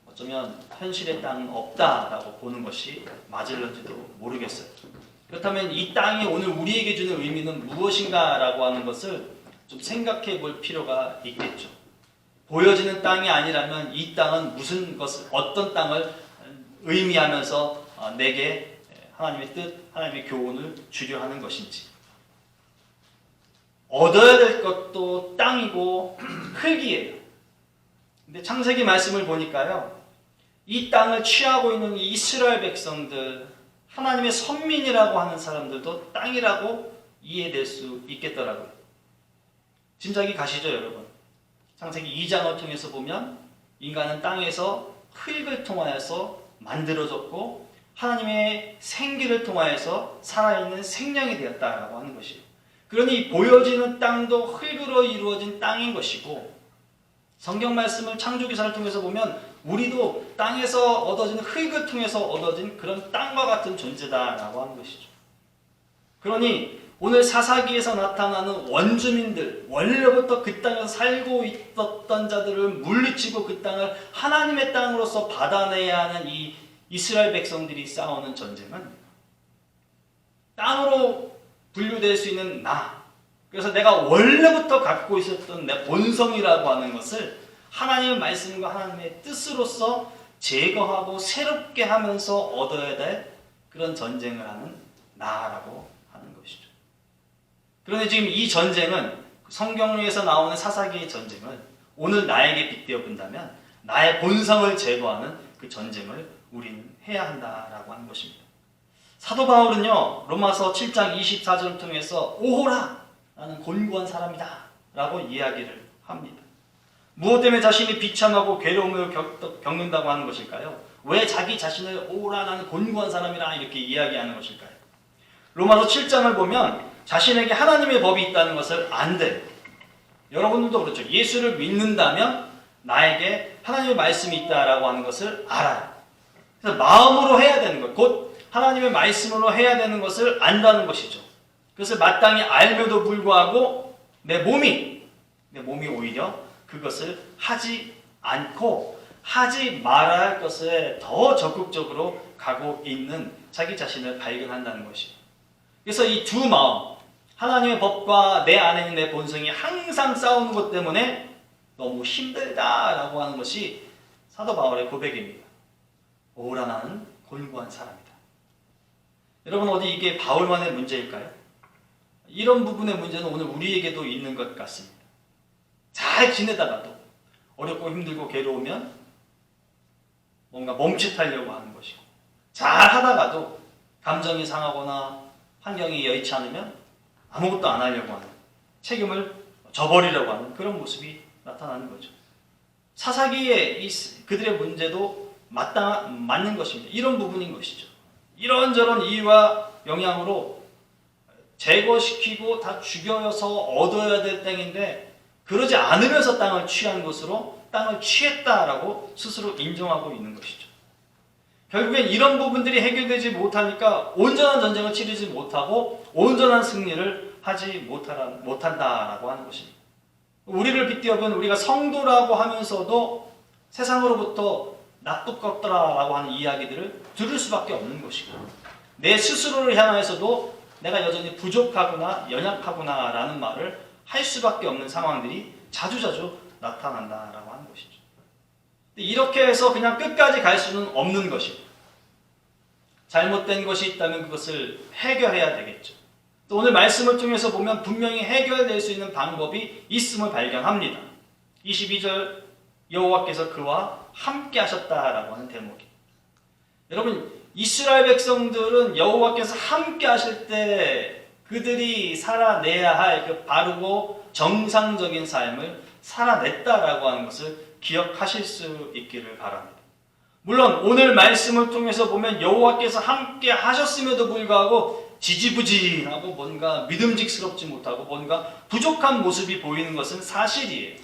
어쩌면 현실의 땅은 없다라고 보는 것이 맞을런지도 모르겠어요. 그렇다면 이 땅이 오늘 우리에게 주는 의미는 무엇인가라고 하는 것을 좀 생각해 볼 필요가 있겠죠. 보여지는 땅이 아니라면 이 땅은 무슨 것을, 어떤 땅을 의미하면서 내게 하나님의 뜻, 하나님의 교훈을 주려 하는 것인지. 얻어야 될 것도 땅이고 흙이에요. 근데 창세기 말씀을 보니까요, 이 땅을 취하고 있는 이 이스라엘 백성들, 하나님의 선민이라고 하는 사람들도 땅이라고 이해될 수 있겠더라고요. 짐작이 가시죠, 여러분? 창세기 2장을 통해서 보면 인간은 땅에서 흙을 통하여서 만들어졌고 하나님의 생기를 통하여서 살아있는 생명이 되었다라고 하는 것이에요. 그러니 보여지는 땅도 흙으로 이루어진 땅인 것이고 성경 말씀을 창조기사를 통해서 보면 우리도 땅에서 얻어지는 흙을 통해서 얻어진 그런 땅과 같은 존재다라고 하는 것이죠. 그러니 오늘 사사기에서 나타나는 원주민들, 원래부터 그 땅에서 살고 있었던 자들을 물리치고 그 땅을 하나님의 땅으로서 받아내야 하는 이 이스라엘 백성들이 싸우는 전쟁은 땅으로 분류될 수 있는 나, 그래서 내가 원래부터 갖고 있었던 내 본성이라고 하는 것을 하나님의 말씀과 하나님의 뜻으로서 제거하고 새롭게 하면서 얻어야 될 그런 전쟁을 하는 나라고 하는 것이죠. 그런데 지금 이 전쟁은 성경에서 나오는 사사기의 전쟁을 오늘 나에게 빗대어 본다면 나의 본성을 제거하는 그 전쟁을 우리는 해야 한다라고 하는 것입니다. 사도 바울은요, 로마서 7장 24절을 통해서 오호라! 나는 곤고한 사람이다 라고 이야기를 합니다. 무엇 때문에 자신이 비참하고 괴로움을 겪는다고 하는 것일까요? 왜 자기 자신을 오호라 나는 곤고한 사람이라 이렇게 이야기하는 것일까요? 로마서 7장을 보면 자신에게 하나님의 법이 있다는 것을 안돼. 여러분들도 그렇죠. 예수를 믿는다면 나에게 하나님의 말씀이 있다라고 하는 것을 알아요. 그래서 마음으로 해야 되는 것, 곧 하나님의 말씀으로 해야 되는 것을 안다는 것이죠. 그것을 마땅히 알면도 불구하고 내 몸이 오히려 그것을 하지 않고 하지 말아야 할 것에 더 적극적으로 가고 있는 자기 자신을 발견한다는 것이에요. 그래서 이 두 마음, 하나님의 법과 내 안에 있는 내 본성이 항상 싸우는 것 때문에 너무 힘들다라고 하는 것이 사도 바울의 고백입니다. 오라 나는 곤고한 사람이다. 여러분, 어디 이게 바울만의 문제일까요? 이런 부분의 문제는 오늘 우리에게도 있는 것 같습니다. 잘 지내다가도 어렵고 힘들고 괴로우면 뭔가 멈칫하려고 하는 것이고, 잘 하다가도 감정이 상하거나 환경이 여의치 않으면 아무것도 안 하려고 하는, 책임을 져버리려고 하는 그런 모습이 나타나는 거죠. 사사기의 그들의 문제도 맞는 것입니다. 이런 부분인 것이죠. 이런저런 이유와 영향으로 제거시키고 다 죽여서 얻어야 될 땅인데 그러지 않으면서 땅을 취한 것으로 땅을 취했다라고 스스로 인정하고 있는 것이죠. 결국엔 이런 부분들이 해결되지 못하니까 온전한 전쟁을 치르지 못하고 온전한 승리를 하지 못한다라고 하는 것입니다. 우리를 빗대어본 우리가 성도라고 하면서도 세상으로부터 나쁠 것더라라고 하는 이야기들을 들을 수밖에 없는 것이고, 내 스스로를 향해서도 내가 여전히 부족하구나 연약하구나 라는 말을 할 수밖에 없는 상황들이 자주자주 나타난다라고 하는 것이죠. 이렇게 해서 그냥 끝까지 갈 수는 없는 것이고, 잘못된 것이 있다면 그것을 해결해야 되겠죠. 또 오늘 말씀을 통해서 보면 분명히 해결될 수 있는 방법이 있음을 발견합니다. 22절, 여호와께서 그와 함께 하셨다라고 하는 대목이. 여러분, 이스라엘 백성들은 여호와께서 함께 하실 때 그들이 살아내야 할 그 바르고 정상적인 삶을 살아냈다라고 하는 것을 기억하실 수 있기를 바랍니다. 물론 오늘 말씀을 통해서 보면 여호와께서 함께 하셨음에도 불구하고 지지부진하고 뭔가 믿음직스럽지 못하고 뭔가 부족한 모습이 보이는 것은 사실이에요.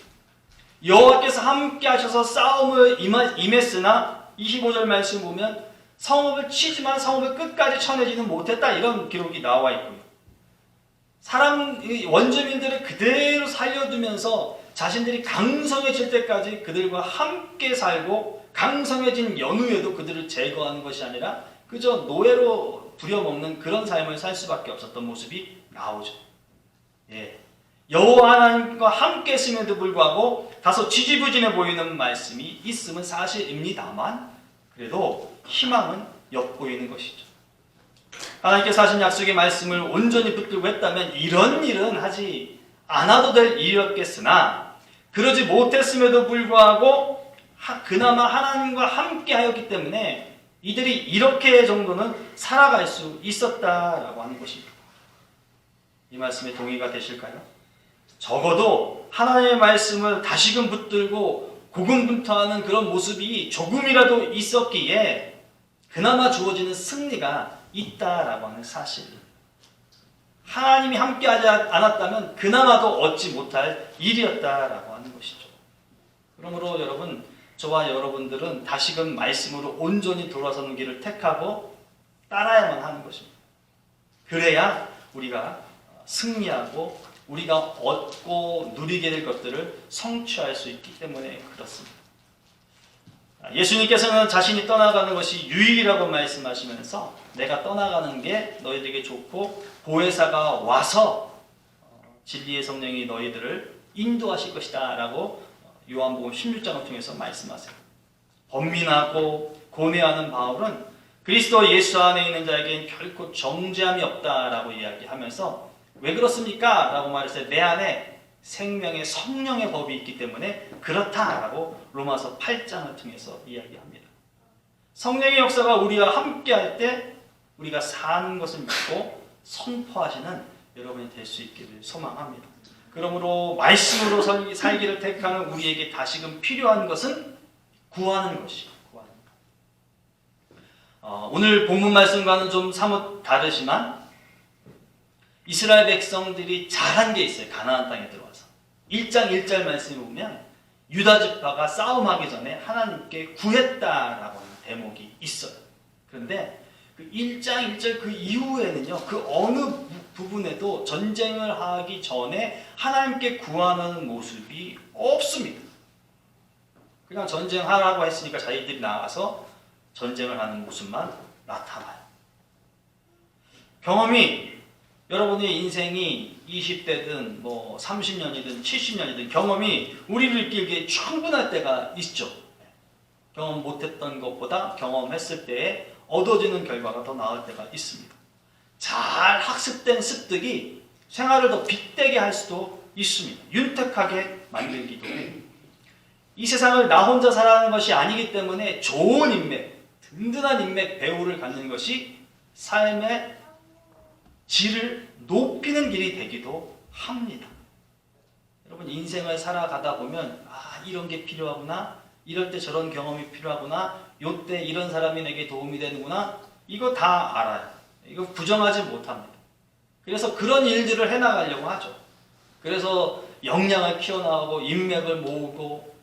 여호와께서 함께 하셔서 싸움을 임했으나 25절 말씀 보면 성읍을 치지만 성읍을 끝까지 쳐내지는 못했다, 이런 기록이 나와 있고요. 원주민들을 그대로 살려두면서 자신들이 강성해질 때까지 그들과 함께 살고, 강성해진 연후에도 그들을 제거하는 것이 아니라 그저 노예로 부려먹는 그런 삶을 살 수밖에 없었던 모습이 나오죠. 여호와 하나님과 함께 했음에도 불구하고 다소 지지부진해 보이는 말씀이 있음은 사실입니다만 그래도 희망은 엿보이는 것이죠. 하나님께서 하신 약속의 말씀을 온전히 붙들고 했다면 이런 일은 하지 않아도 될 일이었겠으나 그러지 못했음에도 불구하고 그나마 하나님과 함께 하였기 때문에 이들이 이렇게 정도는 살아갈 수 있었다라고 하는 것입니다. 이 말씀에 동의가 되실까요? 적어도 하나님의 말씀을 다시금 붙들고 고군분투하는 그런 모습이 조금이라도 있었기에 그나마 주어지는 승리가 있다라고 하는 사실. 하나님이 함께하지 않았다면 그나마도 얻지 못할 일이었다라고 하는 것이죠. 그러므로 여러분, 저와 여러분들은 다시금 말씀으로 온전히 돌아서는 길을 택하고 따라야만 하는 것입니다. 그래야 우리가 승리하고 우리가 얻고 누리게 될 것들을 성취할 수 있기 때문에 그렇습니다. 예수님께서는 자신이 떠나가는 것이 유익이라고 말씀하시면서 내가 떠나가는 게 너희들에게 좋고 보혜사가 와서 진리의 성령이 너희들을 인도하실 것이다 라고 요한복음 16장을 통해서 말씀하세요. 번민하고 고뇌하는 바울은 그리스도 예수 안에 있는 자에게는 결코 정죄함이 없다라고 이야기하면서 왜 그렇습니까? 라고 말했을 때 내 안에 생명의 성령의 법이 있기 때문에 그렇다라고 로마서 8장을 통해서 이야기합니다. 성령의 역사가 우리와 함께할 때 우리가 사는 것을 믿고 선포하시는 여러분이 될 수 있기를 소망합니다. 그러므로 말씀으로 살기를 택하는 우리에게 다시금 필요한 것은 구하는 것이에요. 오늘 본문 말씀과는 좀 사뭇 다르지만 이스라엘 백성들이 잘한 게 있어요. 가나안 땅에 들어와서 1장 1절 말씀에 보면 유다 지파가 싸움하기 전에 하나님께 구했다라고 하는 대목이 있어요. 그런데 그 1장 1절 그 이후에는요, 그 어느 부분에도 전쟁을 하기 전에 하나님께 구하는 모습이 없습니다. 그냥 전쟁하라고 했으니까 자기들이 나가서 전쟁을 하는 모습만 나타나요. 경험이 여러분의 인생이 20대든 뭐 30년이든 70년이든 경험이 우리를 길게 충분할 때가 있죠. 경험 못했던 것보다 경험했을 때에 얻어지는 결과가 더 나을 때가 있습니다. 잘 학습된 습득이 생활을 더 빛되게 할 수도 있습니다. 윤택하게 만들기도 해요. 이 세상을 나 혼자 살아가는 것이 아니기 때문에 좋은 인맥, 든든한 인맥 배우를 갖는 것이 삶의 질을 높이는 길이 되기도 합니다. 여러분 인생을 살아가다 보면 이런 게 필요하구나, 이럴 때 저런 경험이 필요하구나, 요때 이런 사람이 내게 도움이 되는구나, 이거 다 알아요. 이거 부정하지 못합니다. 그래서 그런 일들을 해나가려고 하죠. 그래서 역량을 키워나가고 인맥을 모으고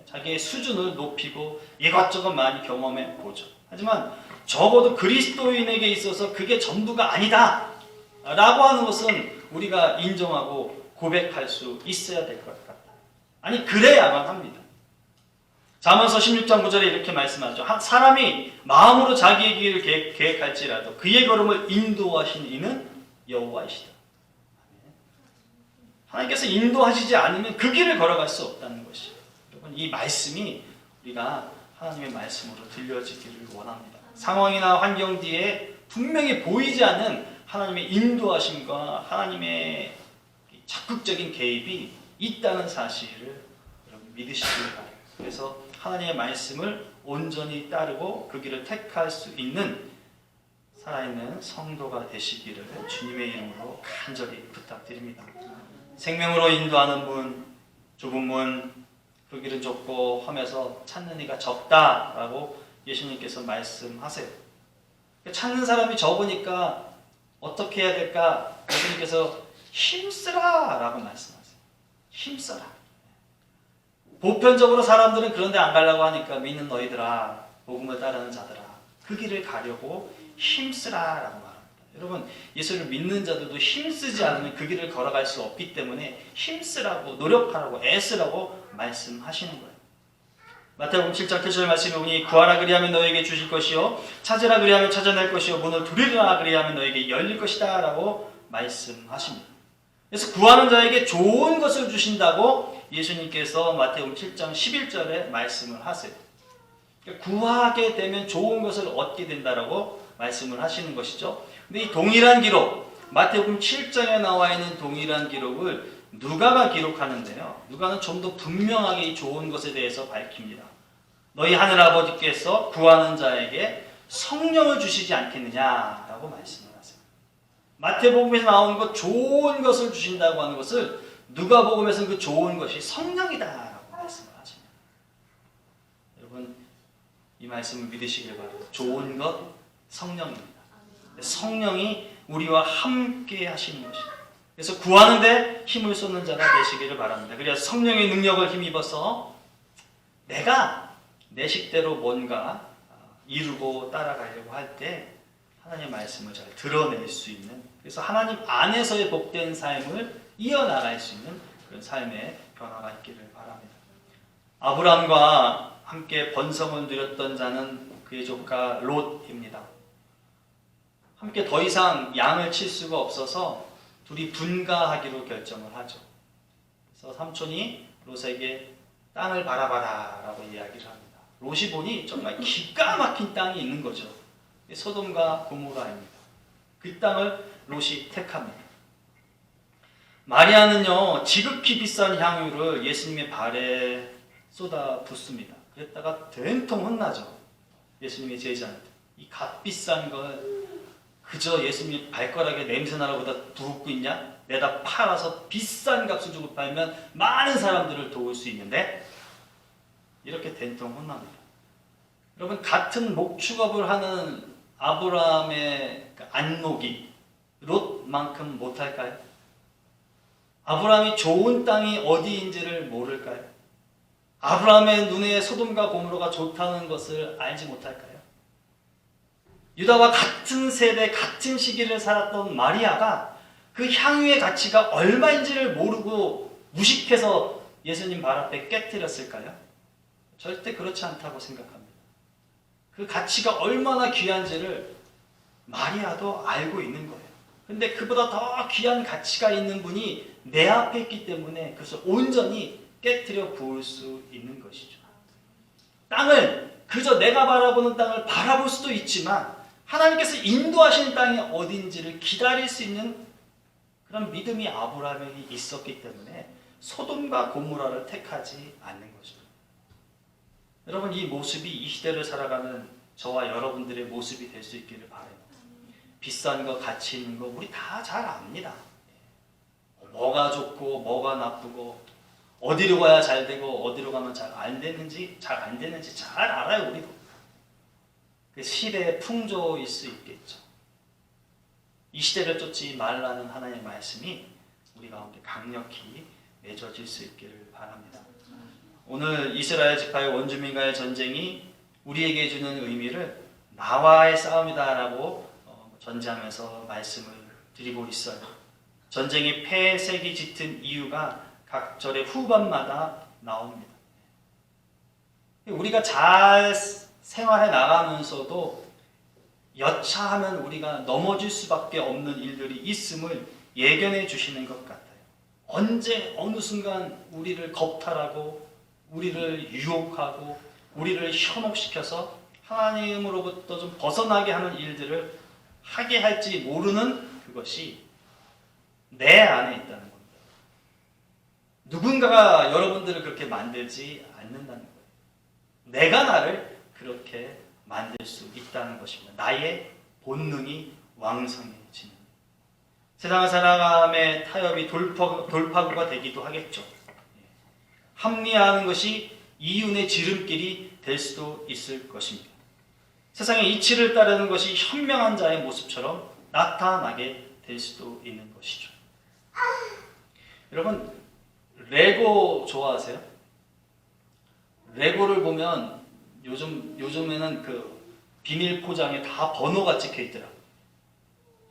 자기의 수준을 높이고 이것저것 많이 경험해 보죠. 하지만 적어도 그리스도인에게 있어서 그게 전부가 아니다 라고 하는 것은 우리가 인정하고 고백할 수 있어야 될 것 같다. 아니 그래야만 합니다. 잠언서 16장 9절에 이렇게 말씀하죠. 사람이 마음으로 자기의 길을 계획할지라도 그의 걸음을 인도하신 이는 여호와이시다. 하나님께서 인도하시지 않으면 그 길을 걸어갈 수 없다는 것이. 여러분 이 말씀이 우리가 하나님의 말씀으로 들려지기를 원합니다. 상황이나 환경 뒤에 분명히 보이지 않는 하나님의 인도하심과 하나님의 적극적인 개입이 있다는 사실을 여러분 믿으시길 바랍니다. 그래서 하나님의 말씀을 온전히 따르고 그 길을 택할 수 있는 살아있는 성도가 되시기를 주님의 이름으로 간절히 부탁드립니다. 생명으로 인도하는 문, 좁은 문, 그 길은 좁고 험해서 찾는 이가 적다라고 예수님께서 말씀하세요. 찾는 사람이 적으니까 어떻게 해야 될까? 예수님께서 힘쓰라 라고 말씀하세요. 힘써라. 보편적으로 사람들은 그런 데 안 가려고 하니까 믿는 너희들아, 복음을 따르는 자들아, 그 길을 가려고 힘쓰라 라고 말합니다. 여러분 예수를 믿는 자들도 힘쓰지 않으면 그 길을 걸어갈 수 없기 때문에 힘쓰라고 노력하라고 애쓰라고 말씀하시는 거예요. 마태복음 7장 7절 말씀에 보니 구하라 그리하면 너에게 주실 것이요 찾으라 그리하면 찾아낼 것이요 문을 두드리라 그리하면 너에게 열릴 것이다 라고 말씀하십니다. 그래서 구하는 자에게 좋은 것을 주신다고 예수님께서 마태복음 7장 11절에 말씀을 하세요. 그러니까 구하게 되면 좋은 것을 얻게 된다라고 말씀을 하시는 것이죠. 근데 이 동일한 기록, 마태복음 7장에 나와 있는 동일한 기록을 누가가 기록하는데요. 누가는 좀 더 분명하게 이 좋은 것에 대해서 밝힙니다. 너희 하늘아버지께서 구하는 자에게 성령을 주시지 않겠느냐라고 말씀을 하세요. 마태복음에서 나오는 것 좋은 것을 주신다고 하는 것을 누가복음에서는 그 좋은 것이 성령이다라고 말씀을 하십니다. 여러분 이 말씀을 믿으시길 바랍니다. 좋은 것 성령입니다. 성령이 우리와 함께 하시는 것입니다. 그래서 구하는데 힘을 쏟는 자가 되시기를 바랍니다. 그래서 성령의 능력을 힘입어서 내가 내 식대로 뭔가 이루고 따라가려고 할 때 하나님의 말씀을 잘 드러낼 수 있는, 그래서 하나님 안에서의 복된 삶을 이어나갈 수 있는 그런 삶의 변화가 있기를 바랍니다. 아브람과 함께 번성을 누렸던 자는 그의 조카 롯입니다. 함께 더 이상 양을 칠 수가 없어서 둘이 분가하기로 결정을 하죠. 그래서 삼촌이 롯에게 땅을 바라봐라 라고 이야기를 합니다. 롯이 보니 정말 기가 막힌 땅이 있는 거죠. 소돔과 고모라입니다. 그 땅을 롯이 택합니다. 마리아는요, 지극히 비싼 향유를 예수님의 발에 쏟아 붓습니다. 그랬다가 된통 혼나죠. 예수님의 제자한테. 이 값비싼 걸 그저 예수님이 발가락에 냄새나라고 다 붓고 있냐? 내다 팔아서 비싼 값을 주고 팔면 많은 사람들을 도울 수 있는데 이렇게 된통 혼납니다. 여러분, 같은 목축업을 하는 아브라함의 안목이 롯만큼 못할까요? 아브라함이 좋은 땅이 어디인지를 모를까요? 아브라함의 눈에 소돔과 고모라가 좋다는 것을 알지 못할까요? 유다와 같은 세대, 같은 시기를 살았던 마리아가 그 향유의 가치가 얼마인지를 모르고 무식해서 예수님 발 앞에 깨뜨렸을까요? 절대 그렇지 않다고 생각합니다. 그 가치가 얼마나 귀한지를 마리아도 알고 있는 거예요. 근데 그보다 더 귀한 가치가 있는 분이 내 앞에 있기 때문에 그것을 온전히 깨뜨려 부을 수 있는 것이죠. 땅을, 그저 내가 바라보는 땅을 바라볼 수도 있지만 하나님께서 인도하시는 땅이 어딘지를 기다릴 수 있는 그런 믿음이 아브라함에게 있었기 때문에 소돔과 고모라를 택하지 않는 것입니다. 여러분, 이 모습이 이 시대를 살아가는 저와 여러분들의 모습이 될 수 있기를 바라요. 비싼 거, 가치 있는 거 우리 다 잘 압니다. 뭐가 좋고 뭐가 나쁘고 어디로 가야 잘 되고 어디로 가면 잘 안 되는지 잘 알아요. 우리도. 그 시대의 풍조일 수 있겠죠. 이 시대를 쫓지 말라는 하나님의 말씀이 우리 가운데 강력히 맺어질 수 있기를 바랍니다. 오늘 이스라엘 지파의 원주민과의 전쟁이 우리에게 주는 의미를 나와의 싸움이다라고 전제하면서 말씀을 드리고 있어요. 전쟁이 폐색이 짙은 이유가 각 절의 후반마다 나옵니다. 우리가 잘 생활해 나가면서도 여차하면 우리가 넘어질 수밖에 없는 일들이 있음을 예견해 주시는 것 같아요. 언제 어느 순간 우리를 겁탈하고 우리를 유혹하고 우리를 현혹시켜서 하나님으로부터 좀 벗어나게 하는 일들을 하게 할지 모르는 그것이 내 안에 있다는 겁니다. 누군가가 여러분들을 그렇게 만들지 않는다는 거예요. 내가 나를 그렇게 만들 수 있다는 것입니다. 나의 본능이 왕성해지는. 세상을 살아감의 타협이 돌파구가 되기도 하겠죠. 합리화하는 것이 이윤의 지름길이 될 수도 있을 것입니다. 세상의 이치를 따르는 것이 현명한 자의 모습처럼 나타나게 될 수도 있는 것이죠. 여러분, 레고 좋아하세요? 레고를 보면 요즘에는 그 비닐 포장에 다 번호가 찍혀 있더라고요.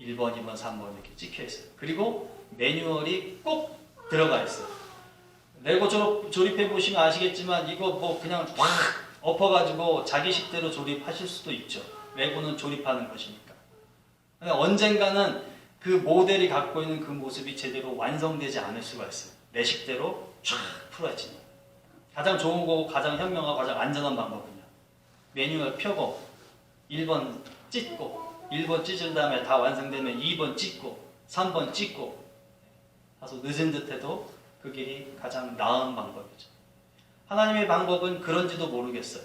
1번, 2번, 3번 이렇게 찍혀 있어요. 그리고 매뉴얼이 꼭 들어가 있어요. 레고 조립해 보시면 아시겠지만 이거 뭐 그냥 확 엎어가지고 자기 식대로 조립하실 수도 있죠. 레고는 조립하는 것이니까. 언젠가는 그 모델이 갖고 있는 그 모습이 제대로 완성되지 않을 수가 있어요. 내 식대로 쫙 풀어지는. 가장 좋은 거고 가장 현명하고 가장 안전한 방법은요. 매뉴얼 펴고 1번 찢고 1번 찢은 다음에 다 완성되면 2번 찢고 3번 찢고 다소 늦은 듯해도 그 길이 가장 나은 방법이죠. 하나님의 방법은 그런지도 모르겠어요.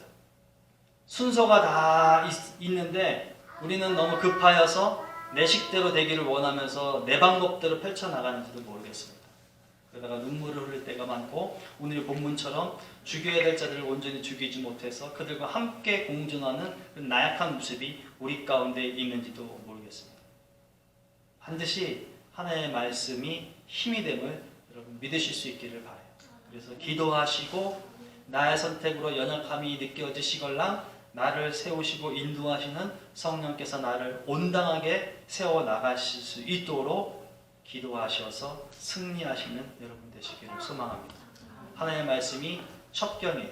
순서가 다 있는데 우리는 너무 급하여서 내 식대로 되기를 원하면서 내 방법대로 펼쳐나가는지도 모르겠습니다. 그러다가 눈물을 흘릴 때가 많고 오늘 본문처럼 죽여야 될 자들을 온전히 죽이지 못해서 그들과 함께 공존하는 그 나약한 모습이 우리 가운데 있는지도 모르겠습니다. 반드시 하나님의 말씀이 힘이 됨을 여러분 믿으실 수 있기를 바라요. 그래서 기도하시고 나의 선택으로 연약함이 느껴지시걸랑 나를 세우시고 인도하시는 성령께서 나를 온당하게 세워나가실 수 있도록 기도하셔서 승리하시는 여러분 되시기를 소망합니다. 하나님의 말씀이 첩경이에요.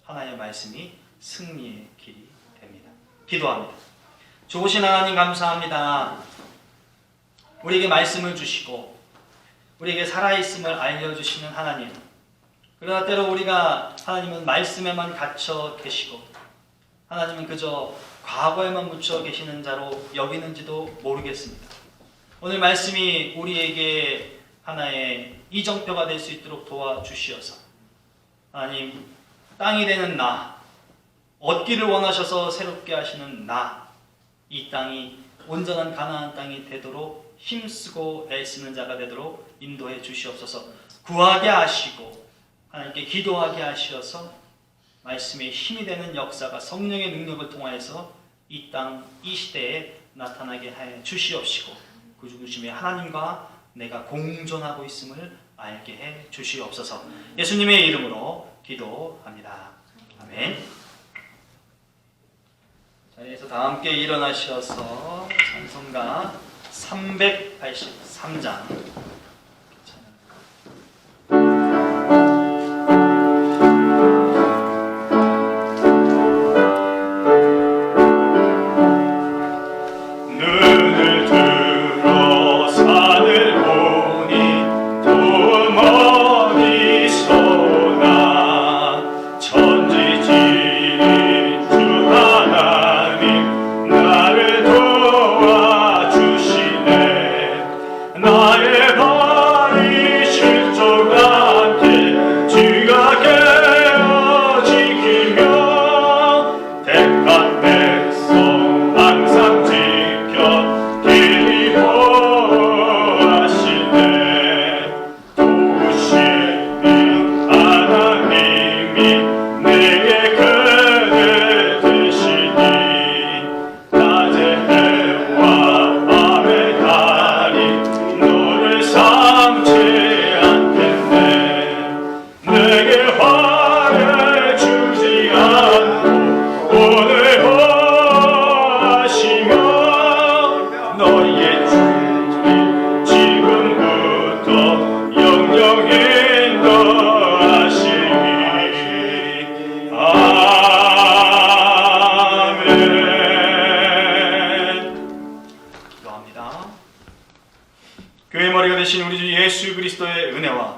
하나님의 말씀이 승리의 길이 됩니다. 기도합니다. 좋으신 하나님 감사합니다. 우리에게 말씀을 주시고 우리에게 살아있음을 알려주시는 하나님. 그러나 때로 우리가 하나님은 말씀에만 갇혀 계시고 하나님은 그저 과거에만 묻혀 계시는 자로 여기는지도 모르겠습니다. 오늘 말씀이 우리에게 하나의 이정표가 될 수 있도록 도와주시어서 하나님 땅이 되는 나, 얻기를 원하셔서 새롭게 하시는 나, 이 땅이 온전한 가나안 땅이 되도록 힘쓰고 애쓰는 자가 되도록 인도해 주시옵소서. 구하게 하시고 하나님께 기도하게 하시어서 말씀의 힘이 되는 역사가 성령의 능력을 통하여서 이 땅, 이 시대에 나타나게 해 주시옵시고 그 중심에 하나님과 내가 공존하고 있음을 알게 해 주시옵소서. 예수님의 이름으로 기도합니다. 아멘. 자리에서 다 함께 일어나셔서 찬송가 383장 교회 머리가 되신 우리 주 예수 그리스도의 은혜와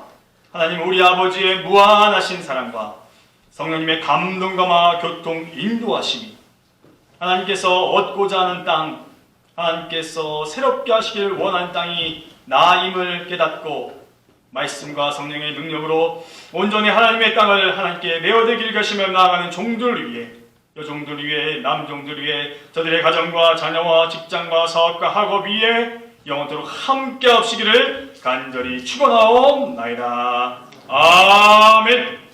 하나님 우리 아버지의 무한하신 사랑과 성령님의 감동감화 교통 인도하심이 하나님께서 얻고자 하는 땅, 하나님께서 새롭게 하시길 원하는 땅이 나임을 깨닫고 말씀과 성령의 능력으로 온전히 하나님의 땅을 하나님께 내어드길 가시며 나아가는 종들 위해, 여종들 위해, 남종들 위해, 저들의 가정과 자녀와 직장과 사업과 학업 위에 영원토록 함께 하시기를 간절히 축원하옵나이다. 아멘.